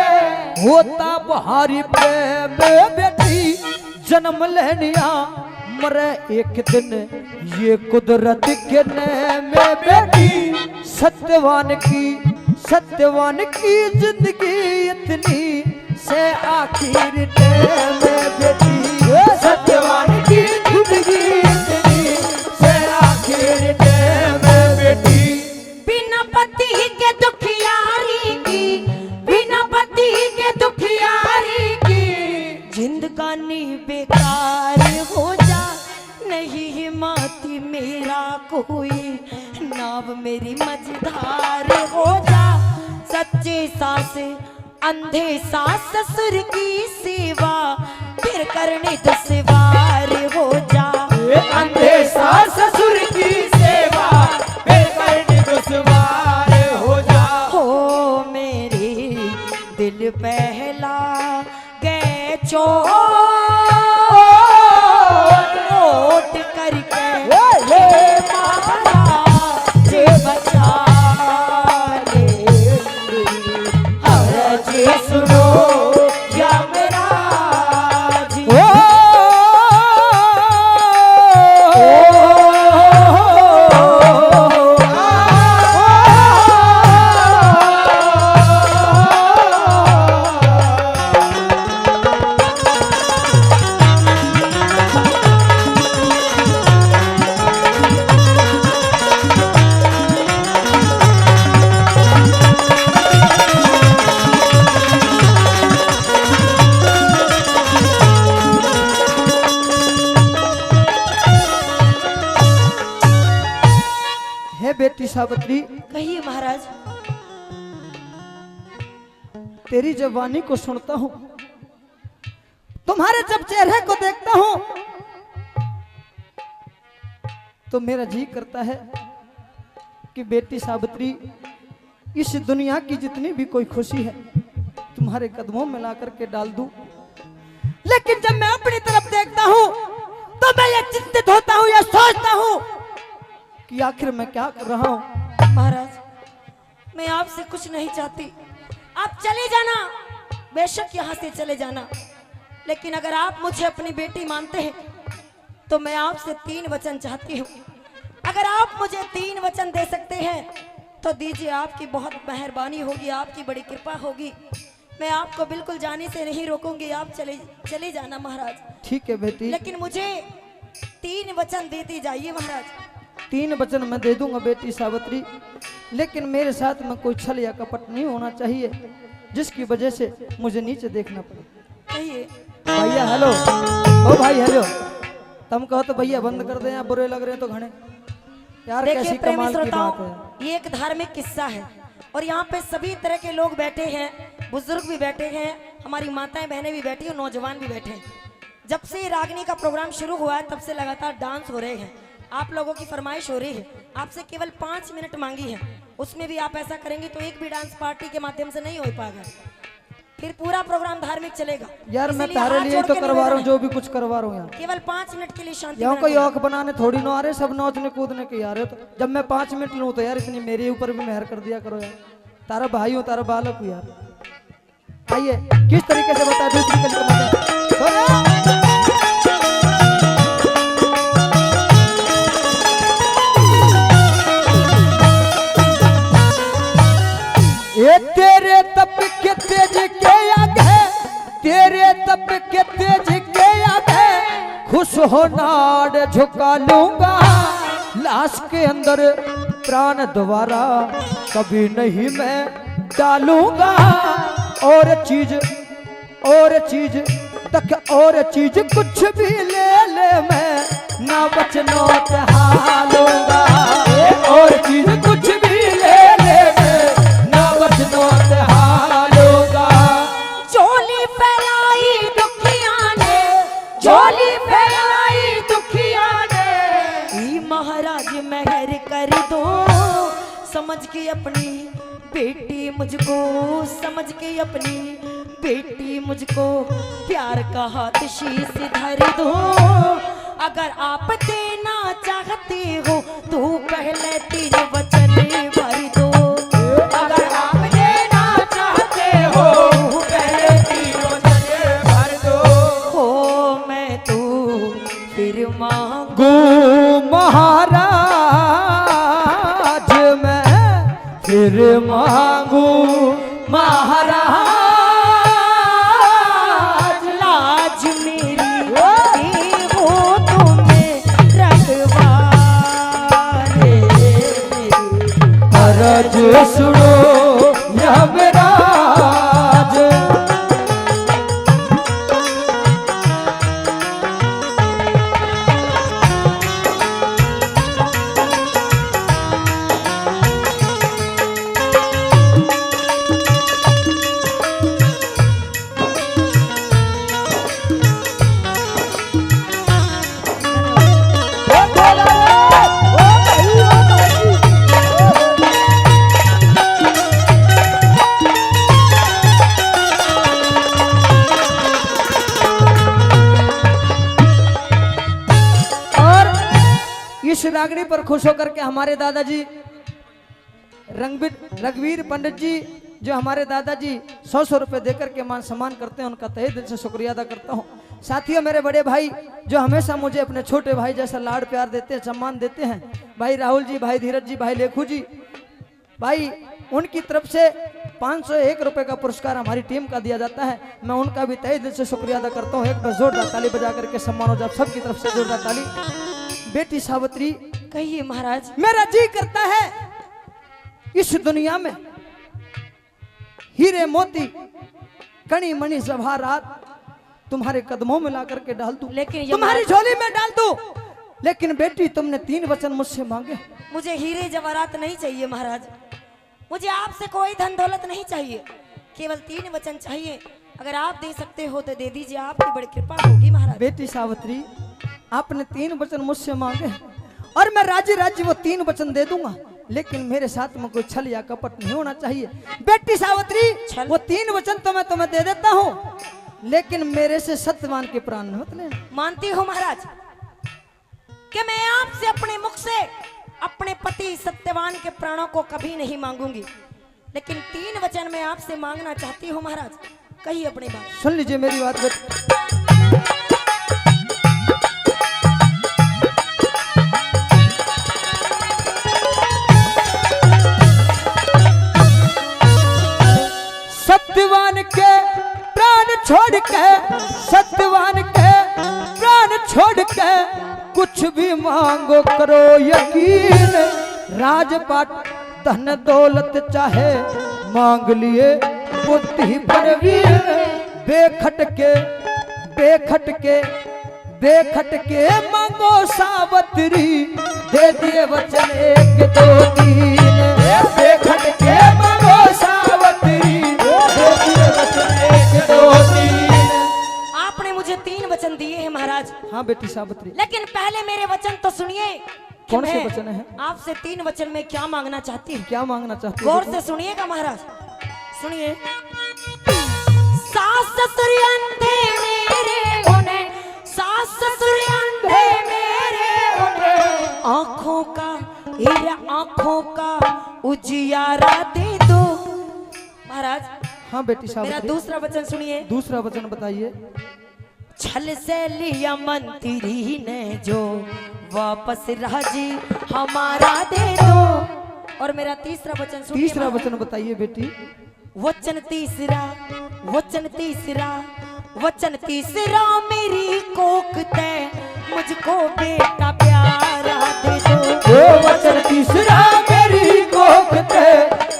Speaker 3: होता बहारी प्रेम बेटी, जन्म लेनिया मरे एक दिन ये कुदरत के नेम में बेटी। सत्यवान की जिंदगी इतनी से आखिर टाइम में बेटी, सत्यवान की जिंदगी इतनी से आखिर टाइम में बेटी।
Speaker 2: बिना पति के दुखियारी की, बिना पति के दुखियारी की जिंदगानी बेकार हो जा, नहीं हिम्मती मेरा कोई, नाव मेरी मझधार हो जा। सच्चे सास अंधे सास ससुर की सेवा फिर करने दुश्वार हो जा।
Speaker 3: अंधे सास ससुर की सेवा फिर करने दुश्वार हो जा।
Speaker 2: हो मेरे दिल पहला गए चोट करके महाराज बचा ले, हरजी सुनो या मेरा जी।
Speaker 3: है बेटी सावित्री,
Speaker 2: कहिए महाराज।
Speaker 3: तेरी जवानी को सुनता हूँ, तुम्हारे जब चेहरे को देखता हूँ तो मेरा जी करता है कि बेटी सावित्री इस दुनिया की जितनी भी कोई खुशी है तुम्हारे कदमों में ला करके डाल दूं। लेकिन जब मैं अपनी तरफ देखता हूँ तो मैं ये चिंतित होता हूँ, ये सोचता हूँ कि आखिर मैं क्या कर रहा हूँ।
Speaker 2: महाराज मैं आपसे कुछ नहीं चाहती, आप चले जाना, बेशक यहाँ से चले जाना, लेकिन अगर आप मुझे अपनी बेटी मानते हैं तो मैं आपसे 3 वचन चाहती हूँ। अगर आप मुझे 3 वचन दे सकते हैं तो दीजिए, आपकी बहुत मेहरबानी होगी, आपकी बड़ी कृपा होगी। मैं आपको बिल्कुल जाने से नहीं रोकूंगी, आप चले जाना महाराज।
Speaker 3: ठीक है बेटी,
Speaker 2: लेकिन मुझे 3 वचन देती जाइए महाराज।
Speaker 3: 3 वचन मैं दे दूंगा बेटी सावित्री, लेकिन मेरे साथ में कोई छल या कपट नहीं होना चाहिए जिसकी वजह से मुझे नीचे देखना पड़े।
Speaker 2: कहिए।
Speaker 3: भैया हेलो, ओ भाई हेलो, तुम कहो तो भैया बंद कर दे, यहाँ बुरे लग रहे हैं तो घने यार।
Speaker 2: देखिए
Speaker 3: कैसी
Speaker 2: प्रेमी
Speaker 3: कमाल की
Speaker 2: श्रोताओं,
Speaker 3: बात है।
Speaker 2: ये एक धार्मिक किस्सा है और यहाँ पे सभी तरह के लोग बैठे हैं, बुजुर्ग भी बैठे हैं, हमारी माताएं बहनें भी बैठी हैं, नौजवान भी बैठे हैं। जब से रागनी का प्रोग्राम शुरू हुआ है तब से लगातार डांस हो रहे हैं, आप लोगों की फरमाइश हो रही है, आपसे केवल 5 मिनट मांगी है, उसमें भी आप ऐसा करेंगे तो एक भी डांस पार्टी के माध्यम से नहीं हो पाएगा, फिर पूरा प्रोग्राम धार्मिक चलेगा।
Speaker 3: यार मैं
Speaker 2: इसीलिए
Speaker 3: तारे
Speaker 2: हाथ
Speaker 3: लिए
Speaker 2: जोड़
Speaker 3: तो
Speaker 2: के
Speaker 3: करवा रहा हूँ,
Speaker 2: निवेदन
Speaker 3: जो भी कुछ करवा रहा हूँ यार।
Speaker 2: है, केवल 5 मिनट के लिए शांति
Speaker 3: यहाँ कोई
Speaker 2: बनाना
Speaker 3: औक बनाने थोड़ी ना आ रहे, सब नाचने कूदने के यार। तो जब मैं 5 मिनट लूँ तो यार इतनी मेरे ऊपर भी मेहर कर दिया करो यार। तारा भाई हूँ, तारा बालक हूँ यार। आइए किस तरीके से बता दूसरी कल को ये तेरे तप के तेज के आगे, तेरे तप के तेज के आगे खुश हो नाड़ झुका लूंगा, लाश के अंदर प्राण दोबारा कभी नहीं मैं डालूंगा। और चीज तक और चीज कुछ भी ले ले मैं ना बचनो ते हालूंगा। और चीज कुछ भी ले ले मैं ना बचनो ते हालूंगा।
Speaker 2: झोली फैलाई दुखिया ने, झोली फैलाई दुखिया ने, ई महाराज मेहर कर दो, समझ के अपनी बेटी मुझको, समझ के अपनी बेटी मुझको, प्यार का हाथ शीश धर दो। अगर आप देना चाहते हो तो पहले 3 वचन भर दो। अगर आप देना चाहते हो पहले 3 वचन भर दो। हो मैं तो फिर मांगू
Speaker 3: महाराज मैं फिर मांगू महाराज।
Speaker 2: लाज मेरी हो तुम्हें रखवा रे मेरी।
Speaker 3: अरज सुनो या मेरा इस रागड़ी पर खुश होकर के हमारे दादाजी रघुवीर पंडित जी, जो हमारे दादाजी 100 रुपए देकर के मान सम्मान करते हैं, उनका तहे दिल से शुक्रिया अदा करता हूँ। साथियों, मेरे बड़े भाई जो हमेशा मुझे अपने छोटे भाई जैसा लाड प्यार देते हैं, सम्मान देते हैं, भाई राहुल जी, भाई धीरज जी, भाई लेखू जी, भाई उनकी तरफ से 501 रुपए का पुरस्कार हमारी टीम का दिया जाता है। मैं उनका भी तहे दिल से शुक्रिया अदा करता हूँ। एक बार जोरदार ताली बजा करके सम्मान हो जाए सबकी तरफ से, जोरदार ताली। बेटी सावित्री,
Speaker 2: कहिए महाराज।
Speaker 3: मेरा जी करता है इस दुनिया में हीरे मोती कणी मणि जवाहरात तुम्हारे कदमों में ला करके डाल दूं,
Speaker 2: लेकिन
Speaker 3: तुम्हारी झोली में डाल दूं। लेकिन बेटी, तुमने 3 वचन मुझसे मांगे।
Speaker 2: मुझे हीरे जवाहरात नहीं चाहिए महाराज, मुझे आपसे कोई धन दौलत नहीं चाहिए, केवल 3 वचन चाहिए। अगर आप दे सकते हो तो दे दीजिए, आपकी बड़ी कृपा होगी महाराज।
Speaker 3: बेटी सावित्री, आपने 3 वचन मुझसे मांगे और मैं राजी राजी वो 3 वचन दे दूंगा, लेकिन मेरे साथ में कोई छल या कपट नहीं होना चाहिए। बेटी सावित्री, वो 3 वचन तो मैं तुम्हें दे देता हूँ, लेकिन मेरे से सत्यवान के प्राण मत लेना।
Speaker 2: मानती हूँ महाराज कि मैं आपसे अपने मुख से अपने पति सत्यवान के प्राणों को कभी नहीं मांगूंगी, लेकिन 3 वचन मैं आपसे मांगना चाहती हूँ महाराज। कहिए अपनी बात।
Speaker 3: सुन लीजिए मेरी बात। सत्यवान के प्राण छोड़ के, सत्यवान के प्राण छोड़ के कुछ भी मांगो करो यकीन। राजपाट धन दौलत चाहे मांग लिए बुद्धि परवीन। बेखटके बेखटके बेखटके मांगो सावित्री, दे दिए वचन 1 2 3। बेखटके मांगो सावित्री, दे दिए वचन 1 2 3।
Speaker 2: आपने मुझे 3 वचन दिए हैं महाराज।
Speaker 3: हाँ बेटी सावित्री,
Speaker 2: लेकिन पहले मेरे वचन तो सुनिए।
Speaker 3: कौन से वचन है?
Speaker 2: आपसे 3 वचन में क्या मांगना चाहती हूँ,
Speaker 3: क्या मांगना चाहती हो?
Speaker 2: गौर से सुनिएगा महाराज, सुनिए। सास ससुर अंधे मेरे उन्हें, सास ससुर अंधे मेरे उन्हें, आंखों का ये आंखों का उजियारा दे दो महाराज।
Speaker 3: हाँ बेटी
Speaker 2: मेरा
Speaker 3: सावित्री,
Speaker 2: दूसरा वचन सुनिए।
Speaker 3: दूसरा वचन बताइए।
Speaker 2: छल से लिया मंत्री ने जो, वापस राजी हमारा दे दो। और मेरा तीसरा वचन सुनिए।
Speaker 3: तीसरा वचन बताइए बेटी।
Speaker 2: वचन तीसरा, वचन तीसरा, वचन तीसरा मेरी कोक ते मुझको बेटा प्यारा दे दो।
Speaker 3: वचन तीसरा मेरी कोख ते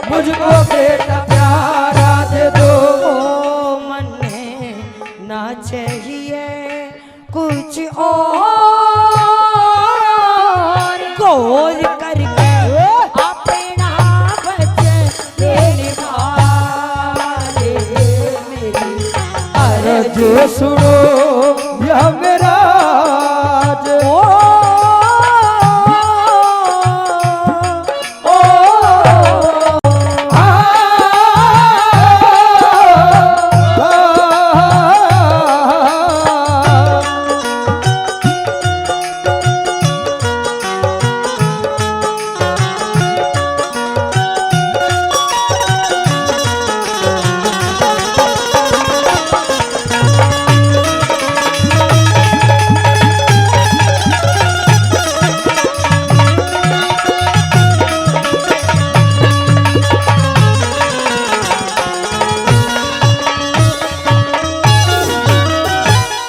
Speaker 3: मुझको बेटा प्यारा दे दो।
Speaker 2: ओ मन ना चाहिए कुछ और गौर करके अपना बचन निभाए मेरी
Speaker 3: अर्ज सुनो या मेरा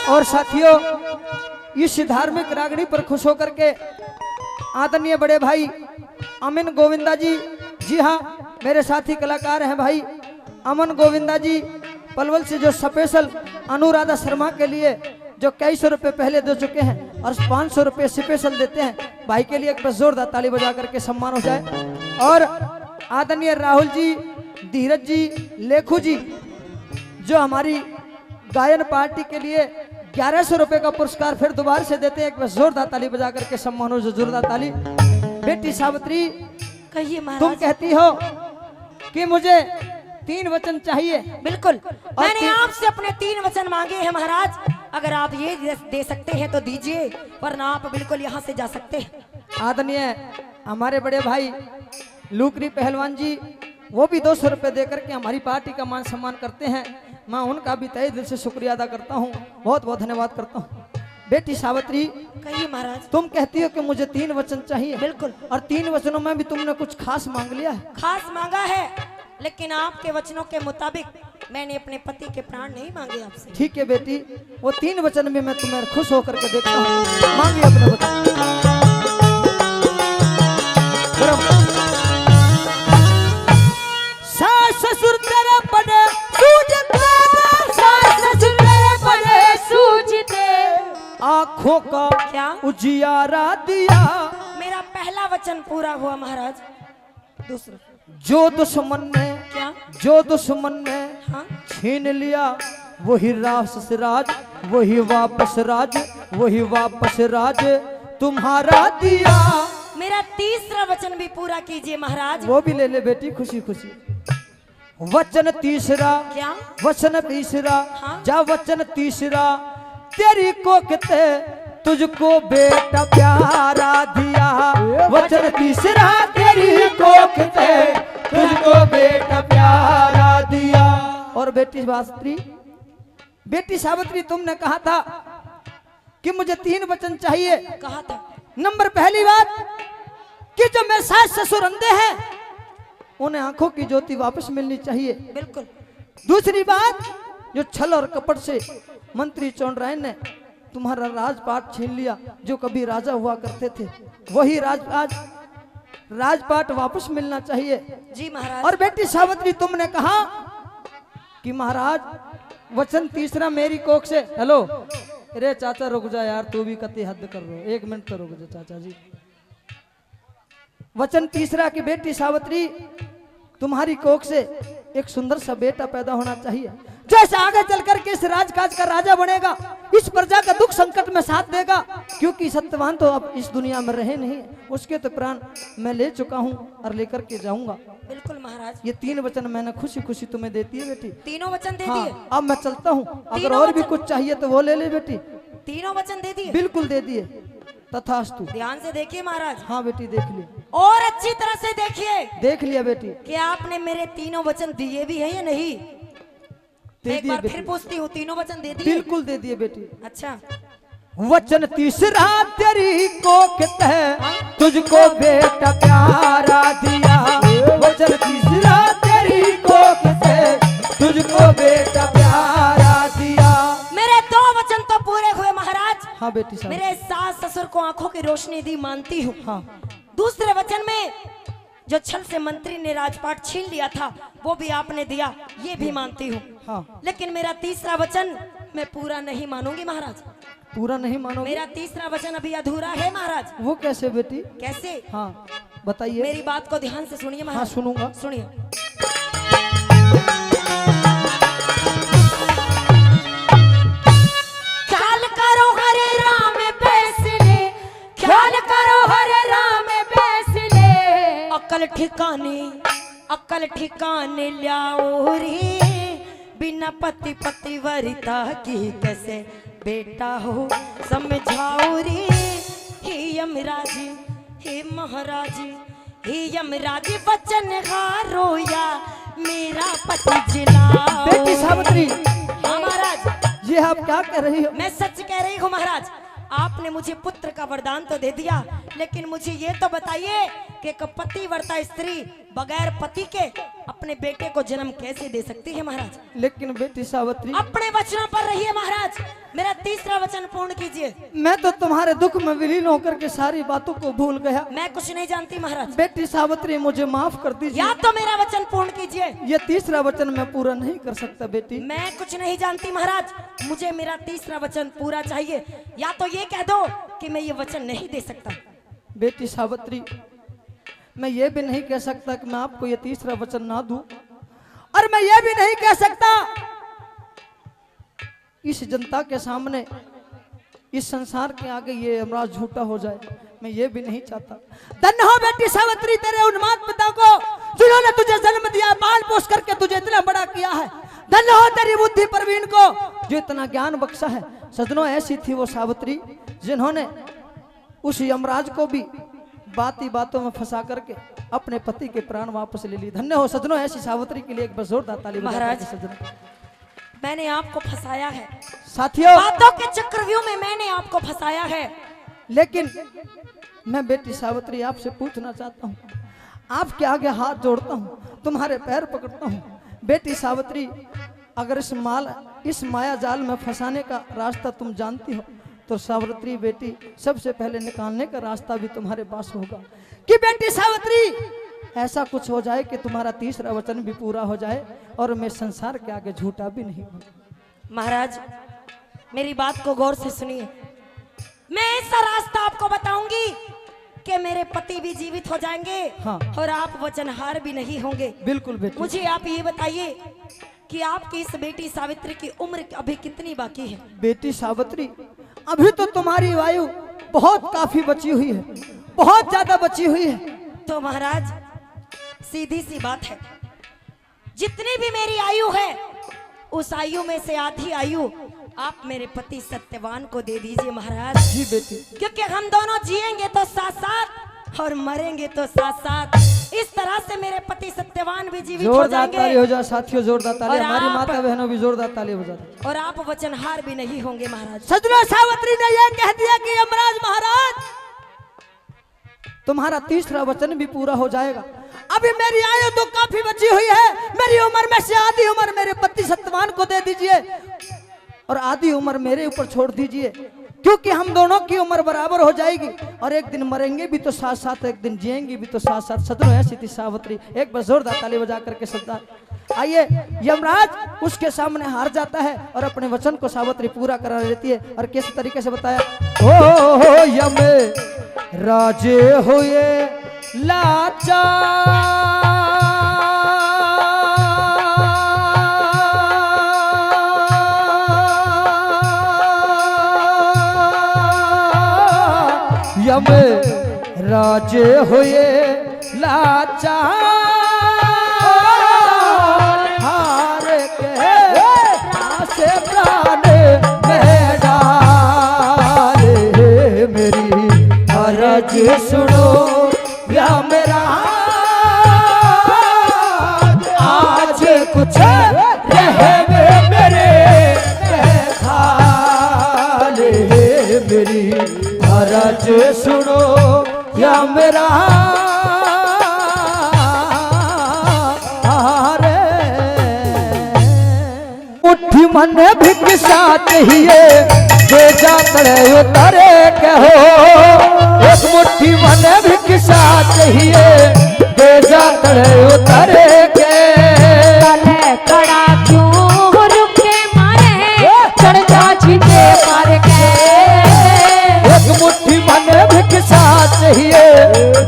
Speaker 3: और साथियों, इस धार्मिक रागनी पर खुश होकर के आदरणीय बड़े भाई अमन गोविंदा जी, जी हाँ मेरे साथी कलाकार हैं भाई अमन गोविंदा जी पलवल से, जो स्पेशल अनुराधा शर्मा के लिए जो कई सौ रुपए पहले दे चुके हैं और 500 रुपए स्पेशल देते हैं। भाई के लिए एक बार जोरदार ताली बजा करके सम्मान हो जाए। और आदरणीय राहुल जी, धीरज जी, लेखू जी, जो हमारी गायन पार्टी के लिए 1100 रुपए का पुरस्कार फिर दोबारा से देते हैं। एक बार जोरदार ताली बजा करके सम्मान हो, जोरदार ताली। बेटी सावित्री,
Speaker 2: कहिए
Speaker 3: तुम
Speaker 2: महाराज।
Speaker 3: कहती हो कि मुझे 3 वचन चाहिए।
Speaker 2: बिल्कुल, मैंने
Speaker 3: तीन-
Speaker 2: आपसे अपने 3 वचन मांगे हैं महाराज। अगर आप ये दे सकते हैं तो दीजिए, वरना आप बिल्कुल यहाँ से जा सकते हैं।
Speaker 3: आदरणीय हमारे बड़े भाई लुकरी पहलवान जी, वो भी 200 रुपए देकर के हमारी पार्टी का मान सम्मान करते हैं। मैं उनका भी तहे दिल से शुक्रिया अदा करता हूँ, बहुत बहुत धन्यवाद करता हूँ। बेटी सावित्री,
Speaker 2: कहिए महाराज।
Speaker 3: तुम कहती हो कि मुझे 3 वचन चाहिए।
Speaker 2: बिल्कुल,
Speaker 3: और 3 वचनों में भी तुमने कुछ खास मांग लिया है।
Speaker 2: खास मांगा है, लेकिन आपके वचनों के मुताबिक मैंने अपने पति के प्राण नहीं मांगे आपसे।
Speaker 3: ठीक है बेटी, वो 3 वचन भी मैं तुम्हें खुश होकर के देखता हूँ। मांगिए अपने वचन। सास ससुर तेरे पड़े सूझते, सास ससुर तेरे पड़े सूझते, आँखों का
Speaker 2: क्या?
Speaker 3: उजियारा दिया।
Speaker 2: मेरा पहला वचन पूरा हुआ महाराज। दूसरा
Speaker 3: जो दुश्मन ने,
Speaker 2: क्या?
Speaker 3: जो दुश्मन ने
Speaker 2: हाँ,
Speaker 3: छीन लिया, वही रास राज, वही वापस राज, वही वापस राज तुम्हारा दिया।
Speaker 2: मेरा तीसरा वचन भी पूरा कीजिए महाराज।
Speaker 3: वो भी ले ले बेटी, खुशी खुशी। वचन तीसरा,
Speaker 2: क्या?
Speaker 3: वचन तीसरा,
Speaker 2: हाँ?
Speaker 3: जा वचन तीसरा, तेरी कोकते तुझको बेटा प्यारा दिया। वचन तीसरा, तेरी कोकते तुझको बेटा प्यारा दिया। और बेटी सावित्री, बेटी सावित्री, तुमने कहा था कि मुझे 3 वचन चाहिए।
Speaker 2: कहा था।
Speaker 3: नंबर पहली बात कि जो मेरे सास ससुर अंधे हैं, उन्हें आंखों की ज्योति वापस मिलनी चाहिए।
Speaker 2: बिल्कुल,
Speaker 3: दूसरी बात, जो छल और कपट से मंत्री चौंडरायन ने तुम्हारा राजपाट छीन लिया, जो कभी राजा हुआ करते थे, वही राजपाट वापस मिलना चाहिए।
Speaker 2: जी महाराज।
Speaker 3: और बेटी सावित्री, तुमने कहा कि महाराज वचन तीसरा मेरी कोख से, हेलो, अरे चाचा रुक जा यार, तू भी कति हद कर रहे हो, 1 मिनट तो रुक जा चाचा जी। वचन तीसरा की बेटी सावित्री, तुम्हारी कोख से एक सुंदर सा बेटा पैदा होना चाहिए, जैसे आगे चलकर के इस राजकाज का राजा बनेगा, इस प्रजा का दुख संकट में साथ देगा। क्योंकि सत्यवान तो अब इस दुनिया में रहे नहीं, उसके तो प्राण मैं ले चुका हूँ और लेकर के जाऊंगा।
Speaker 2: बिल्कुल महाराज।
Speaker 3: ये 3 वचन मैंने खुशी खुशी तुम्हें देती है बेटी।
Speaker 2: तीनों वचन दे दिए।
Speaker 3: हाँ, अब मैं चलता हूँ, अगर
Speaker 2: तीनों
Speaker 3: और भी
Speaker 2: वचन?
Speaker 3: कुछ चाहिए तो वो ले ले बेटी।
Speaker 2: तीनों वचन दे दिए।
Speaker 3: बिल्कुल दे दिए, तथास्तु।
Speaker 2: ध्यान से देखिए महाराज,
Speaker 3: हाँ बेटी, देख लिया,
Speaker 2: और अच्छी तरह से देखिए
Speaker 3: देख लिया बेटी,
Speaker 2: कि आपने मेरे तीनों वचन दिए भी है या नहीं।
Speaker 3: दे
Speaker 2: एक
Speaker 3: दिए
Speaker 2: बार फिर
Speaker 3: बेटी,
Speaker 2: पूछती हूँ, तीनों वचन दे दिए।
Speaker 3: बिल्कुल दे दिए बेटी।
Speaker 2: अच्छा,
Speaker 3: वचन तीसरा, तेरी कोख है तुझको बेटा प्यारा दिया। वचन तीसरा, तेरी कोख है तुझको बेटा प्यारा दिया।
Speaker 2: मेरे 2 वचन तो पूरे हुए महाराज।
Speaker 3: हाँ बेटी साहब,
Speaker 2: मेरे सास ससुर को आंखों की रोशनी दी, मानती हूँ।
Speaker 3: हाँ
Speaker 2: दूसरे वचन में जो छल से मंत्री ने राजपाट छीन लिया था, वो भी आपने दिया, ये भी मानती हूँ।
Speaker 3: हाँ
Speaker 2: लेकिन मेरा तीसरा वचन मैं पूरा नहीं मानूंगी महाराज।
Speaker 3: पूरा नहीं मानोगे?
Speaker 2: मेरा तीसरा वचन अभी अधूरा है महाराज।
Speaker 3: वो कैसे बेटी?
Speaker 2: कैसे?
Speaker 3: हाँ बताइए।
Speaker 2: मेरी बात को ध्यान से सुनिए
Speaker 3: हाँ
Speaker 2: महाराज।
Speaker 3: सुनूंगा।
Speaker 2: सुनिए। ख्याल करो हरे राम बैसले, ख्याल करो हरे राम बैसले, अकल ठिकाने लाओ रे, बिना पति पतिव्रता की कैसे बेटा हो समझाओ रे। हे यमराज हे महाराज, हे यमराज वचन हारो या मेरा पति जिला।
Speaker 3: बेटी सावित्री,
Speaker 2: हाँ महाराज।
Speaker 3: ये आप क्या कह रही हो?
Speaker 2: मैं सच कह रही हूँ महाराज। आपने मुझे पुत्र का वरदान तो दे दिया, लेकिन मुझे ये तो बताइए कि एक पतिव्रता स्त्री बगैर पति के अपने बेटे को जन्म कैसे दे सकती है महाराज?
Speaker 3: लेकिन बेटी सावित्री,
Speaker 2: अपने वचनों पर रहिए महाराज। मेरा तीसरा वचन पूर्ण कीजिए।
Speaker 3: मैं तो तुम्हारे दुख में विलीन होकर के सारी बातों को भूल गया।
Speaker 2: मैं कुछ नहीं जानती महाराज।
Speaker 3: बेटी सावित्री मुझे माफ कर दीजिए।
Speaker 2: या तो मेरा वचन पूर्ण कीजिए।
Speaker 3: ये तीसरा वचन मैं पूरा नहीं कर सकता बेटी।
Speaker 2: मैं कुछ नहीं जानती महाराज, मुझे मेरा तीसरा वचन पूरा चाहिए। या तो ये कह दो कि मैं ये वचन नहीं दे सकता।
Speaker 3: बेटी सावित्री, मैं ये भी नहीं कह सकता कि मैं आपको ये तीसरा वचन ना दूं, और मैं ये भी नहीं कह सकता इस जनता के सामने, इस संसार के आगे ये यमराज झूठा हो जाए। मैं ये भी नहीं चाहता। धन्य हो बेटी सावित्री तेरे उन्माद पिता को, जिन्होंने तुझे जन्म दिया, पाल पोष करके तुझे इतना बड़ा किया है। धन्य हो तेरी बुद्धि प्रवीण को, जो इतना ज्ञान बख्शा है। सजनों, ऐसी थी वो सावित्री जिन्होंने उस यमराज को भी बाती बातों में फंसा करके अपने पति के प्राण वापस ले ली। धन्य हो सजनों ऐसी सावित्री के लिए एक बार जोरदार ताली बजाइए।
Speaker 2: महाराज,
Speaker 3: सजनों,
Speaker 2: मैंने आपको फंसाया है
Speaker 3: साथियों,
Speaker 2: बातों के चक्रव्यूह में, मैंने आपको फंसाया है।
Speaker 3: लेकिन मैं बेटी सावित्री आपसे पूछना चाहता हूँ, आपके आगे हाथ जोड़ता हूँ, तुम्हारे पैर पकड़ता हूँ। बेटी सावित्री, अगर इस माया जाल में फंसाने का रास्ता तुम जानती हो, तो सावित्री बेटी सबसे पहले निकालने का रास्ता भी तुम्हारे पास होगा। कि बेटी सावित्री, ऐसा कुछ हो जाए कि तुम्हारा तीसरा वचन भी पूरा हो जाए और मैं संसार के आगे झूठा भी नहीं हूँ।
Speaker 2: महाराज, मेरी बात को गौर से सुनिए। मैं ऐसा रास्ता आपको बताऊंगी कि मेरे पति भी जीवित हो जाएंगे,
Speaker 3: हाँ।
Speaker 2: और आप वचनहार भी नहीं होंगे।
Speaker 3: बिल्कुल बेटी।
Speaker 2: मुझे आप ये बताइए कि आपकी इस बेटी सावित्री की उम्र अभी कितनी बाकी है?
Speaker 3: बेटी सावित्री, अभी तो तुम्हारी आयु बहुत काफी बची हुई है, बहुत ज्यादा बची हुई है।
Speaker 2: तो महाराज, सीधी सी बात है, जितनी भी मेरी आयु है, उस आयु में से आधी आयु आप मेरे पति सत्यवान को दे दीजिए महाराज।
Speaker 3: जी बेटी।
Speaker 2: क्योंकि हम दोनों जिएंगे तो साथ साथ और मरेंगे तो साथ साथ। इस तरह से मेरे पति सत्यवान भी जीवित हो
Speaker 3: जोरदार
Speaker 2: जाएंगे,
Speaker 3: ताली हो जाए साथियों, जोरदार ताली।
Speaker 2: और
Speaker 3: हमारी
Speaker 2: आप-
Speaker 3: माता बहनों भी जोरदार ताली बजा दे।
Speaker 2: और आप वचनहार भी नहीं होंगे महाराज।
Speaker 3: सजनों, सावित्री ने यह कह दिया कि यमराज महाराज, तुम्हारा तीसरा वचन भी पूरा हो जाएगा। अभी मेरी आयु तो काफी बची हुई है, मेरी उम्र में से आधी उम्र मेरे पति सत्यवान को दे दीजिए और आधी उम्र मेरे ऊपर छोड़ दीजिए, क्योंकि हम दोनों की उम्र बराबर हो जाएगी और एक दिन मरेंगे भी तो साथ साथ, एक दिन जिएंगे भी तो साथ साथ। सजनों, ऐसी थी सावित्री। एक बार जोरदार ताली बजा करके सरदार। आइए, यमराज उसके सामने हार जाता है और अपने वचन को सावित्री पूरा करा लेती है। और किस तरीके से बताया, ओ यम राजे हुए यम राजे हुए लाचार, हार के रासे प्राण में डाले, मेरी अरज सुनो या मेरा आज कुछ रहे मेरे खाले, मेरी अरज सुनो या मेरा मुट्ठी मन भिक्षा चाहिए, बेजा तड़े उतरे कहो, एक मुट्ठी मन भिक्षा चाहिए, बेजा तड़े उतरे के।
Speaker 1: कड़ा क्यों रुके मारे, चढ़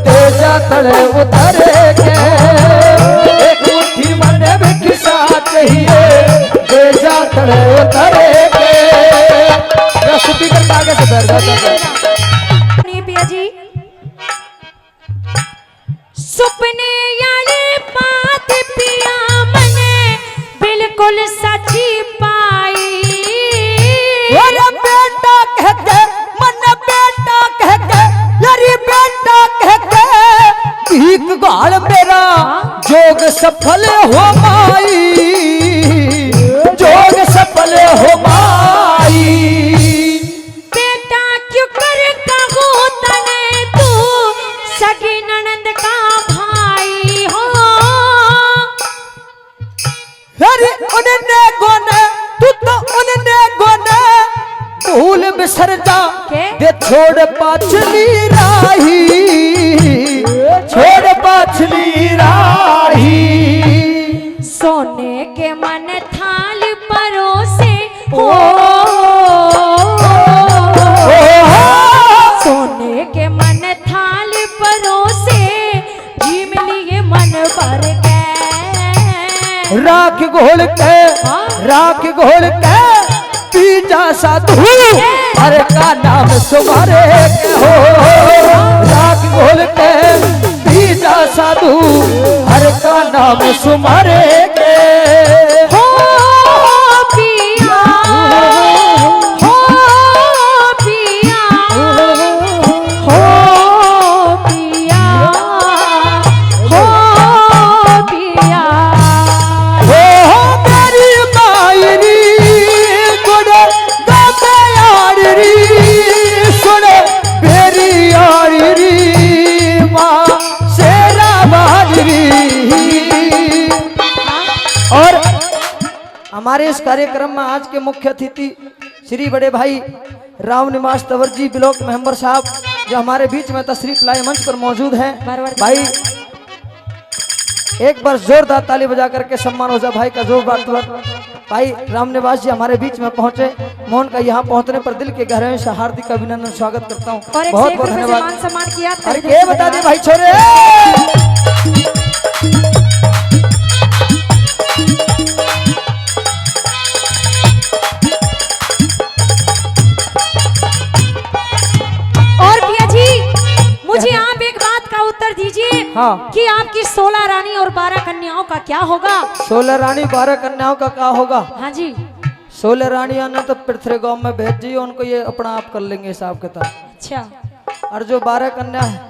Speaker 3: तेजा तड़े उतरे के एक मुट्ठी मने भिक्षा चाहिए तेजा तड़े उतरे के स्पीकर के आगे से बैठ जाता
Speaker 1: नहीं पिया जी सुपने याली बात पिया मने बिल्कुल सच्ची पाई
Speaker 3: अरे बेटा कह के मन बेटा कह के यारी बेटा कह के भीख गाल मेरा जोग सफल हो माई जोग सफल हो माई
Speaker 1: बेटा क्यों कर कहू तने तू सगी ननंद का भाई हो
Speaker 3: अरे उन्हें गोने तू तो उन्हें गोने भूल बिसर जा
Speaker 1: के?
Speaker 3: दे छोड़ पाछली राही छोड़ पाछली राही
Speaker 1: सोने के मन थाल परोसे हो सोने के मन थाल परोसे जी मिलिए मन भर गए
Speaker 3: राख घोल के राख घोल के पीजा साधु हर का नाम सुमारे के हो राख घोल के पीजा साधु हर का नाम सुमारे के
Speaker 1: हो पिया हो पिया हो पिया हो पिया
Speaker 3: हो मेरी मायरी गुण गाते यारी सुन मेरी यारी माँ शेरा बाजरी। और हमारे इस कार्यक्रम में आज के मुख्य अतिथि श्री बड़े भाई राम निवास तंवर जी ब्लॉक मेंबर साहब जो हमारे बीच में तशरीफ लाए मंच पर मौजूद हैं। भाई एक बार जोरदार ताली बजा करके सम्मान हो जाए भाई का जोरदार भाई राम निवास जी हमारे बीच में पहुंचे। मोहन का यहाँ पहुंचने पर दिल के गहराई से हार्दिक अभिनंदन स्वागत करता हूँ।
Speaker 1: और एक
Speaker 3: बहुत
Speaker 1: से
Speaker 3: बहुत
Speaker 1: एक रुपए से
Speaker 3: धन्यवाद।
Speaker 1: मान सम्मान किया
Speaker 3: अरे ये बता दे भाई छोरे
Speaker 1: और भैया जी मुझे आप एक बात का उत्तर दीजिए
Speaker 3: हाँ।
Speaker 1: कि आपकी 16 रानी और 12 कन्याओं का क्या होगा
Speaker 3: 16 रानी 12 कन्याओं का क्या होगा।
Speaker 1: हाँ जी
Speaker 3: 16 रानियां ने तो पृथ्वी गांव में भेज दी उनको ये अपना आप कर लेंगे हिसाब किताब।
Speaker 1: अच्छा
Speaker 3: और जो 12 कन्या है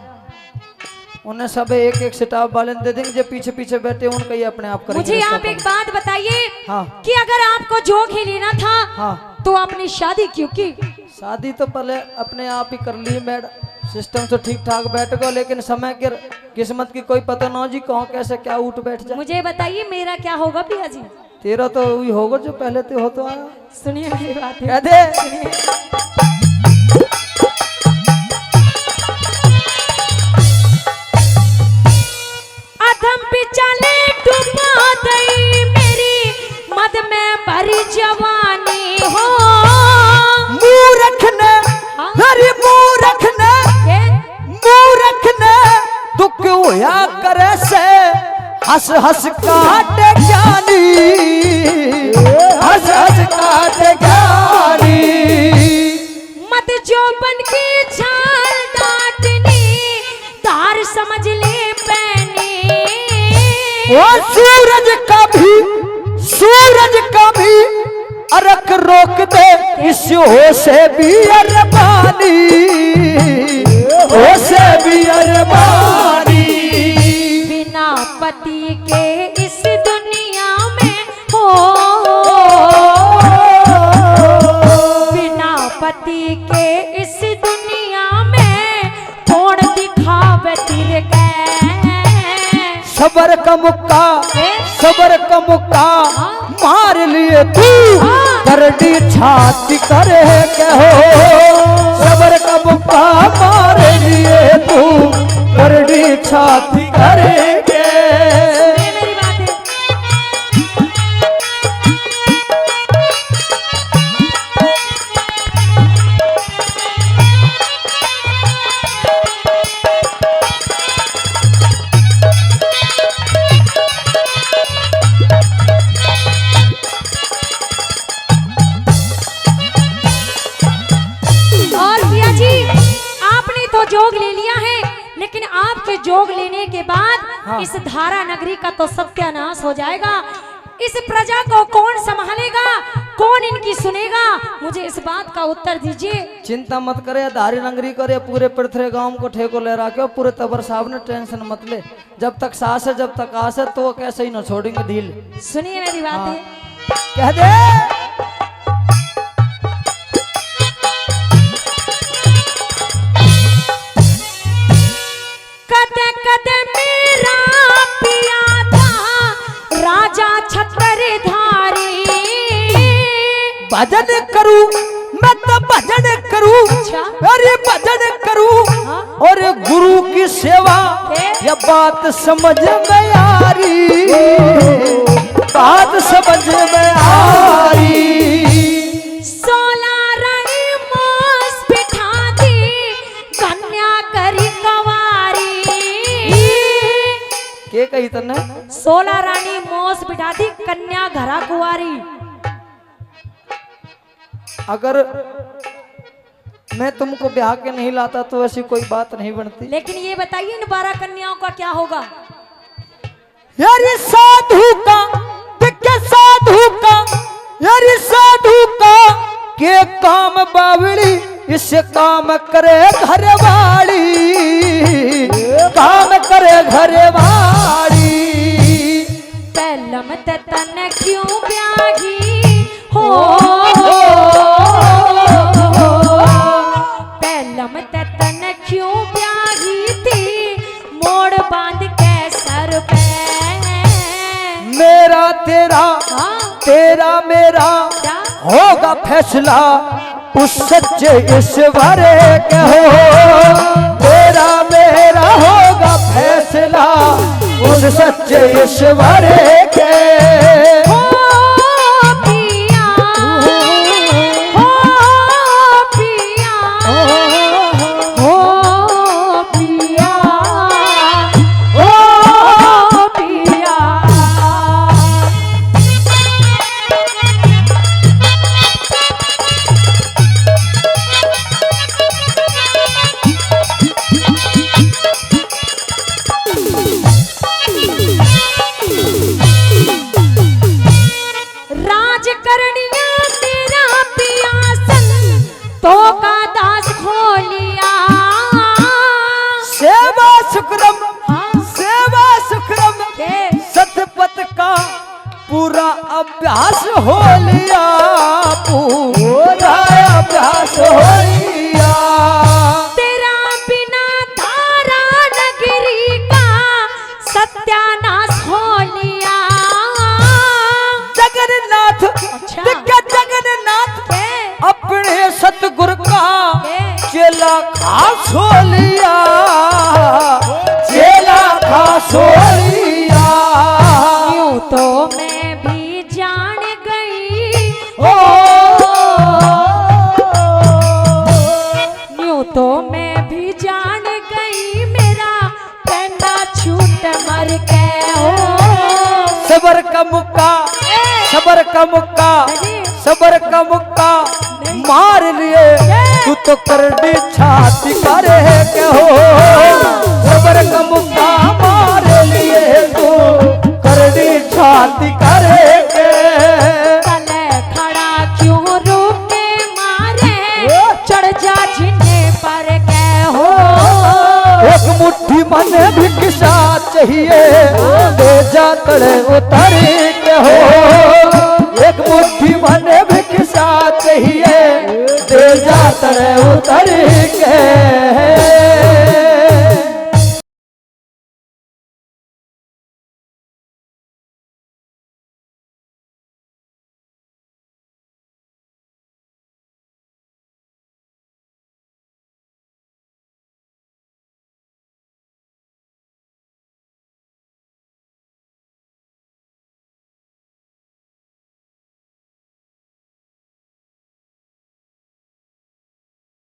Speaker 3: उन्हें सब एक एक स्टाफ वाले दे देंगे जो पीछे पीछे बैठे उनका ये अपने आप करेंगे।
Speaker 1: मुझे आप एक बात बताइए
Speaker 3: हाँ।
Speaker 1: कि अगर आपको जोग ही लेना था
Speaker 3: हाँ।
Speaker 1: तो आपने शादी क्यों की
Speaker 3: शादी तो पहले अपने आप ही कर ली मैडम सिस्टम तो ठीक ठाक बैठ गो लेकिन समय के किस्मत की कोई पता ना जी कहाँ कैसे क्या उठ बैठ जाए।
Speaker 1: मुझे बताइए मेरा क्या होगा भैया जी
Speaker 3: तेरा तो वही होगा जो पहले तो हो तो आया।
Speaker 1: सुनिए मेरी बात
Speaker 3: कह दे
Speaker 1: अधम पिछले डुबा गई मेरी मद में भरी जवानी हो
Speaker 3: मूर्ख ने
Speaker 1: हाँ?
Speaker 3: अरे मूर्ख ने
Speaker 1: के?
Speaker 3: मूर्ख ने दुख होया करे से हंस हंस काटे ज्ञानी हंस हंस काटे ज्ञानी
Speaker 1: मत जो बन के झाल डांटनी तार समझ ले पैनी
Speaker 3: वो सूरज कभी अरक रोक दे इस हो से भी अरमानी हो से भी अरमानी
Speaker 1: बिना पति के इस दुनिया में हो बिना पति के इस दुनिया में कौन दिखावे तेरे के
Speaker 3: सबर का मुक्का मार लिए तू करडी छाती करे के हो सबर का मुक्का मार लिए तू करडी छाती करे के
Speaker 1: ये मेरी बात है
Speaker 5: तो जोग ले लिया है, लेकिन आपके जोग लेने के बाद
Speaker 3: हाँ।
Speaker 5: इस धारा नगरी का तो सत्यानाश हो जाएगा। इस प्रजा को कौन संभालेगा, कौन इनकी सुनेगा, मुझे इस बात का उत्तर दीजिए।
Speaker 3: चिंता मत करे, धारी नगरी करे, पूरे पृथ्वी गांव को ठेको ले रखे हो, पूरे तबर साहब ने टेंशन मत ले। जब तक सांस है जब तक आस है तो कैसे ही न छोड़ेंगे ढील।
Speaker 5: सुनिए मेरी बातें।
Speaker 3: कह दे
Speaker 5: कदे कदे मेरा पिया था राजा छत्रधारी।
Speaker 3: भजन करूं मैं तो भजन करूं,
Speaker 5: अच्छा।
Speaker 3: अरे भजन करूं
Speaker 5: हाँ।
Speaker 3: और गुरु की सेवा,
Speaker 5: के?
Speaker 3: यह बात समझ में आ रही, बात समझ में आ रही।
Speaker 5: 16 रानी मोस बिठा दी कन्या करी कवारी।
Speaker 3: के कही तने?
Speaker 5: 16 रानी मोस बिठा दी कन्या घरा कुंवारी।
Speaker 3: अगर मैं तुमको ब्याह के नहीं लाता तो ऐसी कोई बात नहीं बनती।
Speaker 5: लेकिन ये बताइए इन 12 कन्याओं का क्या होगा?
Speaker 3: यारी साधु का दिक्के साधु का, यारी साधु का के काम बावली, इससे काम करे घरवाली, काम करे घरवाली।
Speaker 5: पहलम तन क्यों ब्याही हो, पहलम तन क्यों ब्याही थी मोड़ बांध के सर पे।
Speaker 3: मेरा तेरा
Speaker 5: हाँ।
Speaker 3: तेरा मेरा
Speaker 5: क्या?
Speaker 3: होगा फैसला उस सच्चे ईश्वर के हो, तेरा मेरा होगा फैसला उस सच्चे ईश्वर के।
Speaker 5: हो पिया, हो पिया, हो पिया, हो पिया। राज करनिया तेरा पियासन तो का दास खोलिया।
Speaker 3: सेवा सुक्रम
Speaker 5: हाँ।
Speaker 3: सेवा सुक्रम
Speaker 5: के?
Speaker 3: सतपथ का पूरा अभ्यास हो लिया, पूरा अभ्यास हो लिया।
Speaker 5: तेरा बिना धारा नगरी का सत्यानाश हो लिया।
Speaker 3: जगन्नाथ
Speaker 5: अच्छा।
Speaker 3: दिक्कत जगन्नाथ
Speaker 5: के?
Speaker 3: अपने सतगुरु का
Speaker 5: के?
Speaker 3: चेला खास हो लिया, चेला खास हो लिया।
Speaker 5: यूं तो मैं भी जान गई,
Speaker 3: ओ
Speaker 5: यूं तो मैं भी जान गई मेरा कहना छूट मर के हो।
Speaker 3: सबर का मुक्का, सबर का मुक्का, सबर का मुक्का मार लिए तू तो करनी छाती करे के हो, सबर का मुक्का मार लिए तू करनी छाती करे के।
Speaker 5: तले खड़ा क्यों रुके मारे चढ़ जा झिन्ने पर के हो।
Speaker 3: एक मुट्ठी मन भी किसा चाहिए ले जा तड़े उतर के हो, एक मुट्ठी मन भी किसा चाहिए ले जा तड़े उतर के।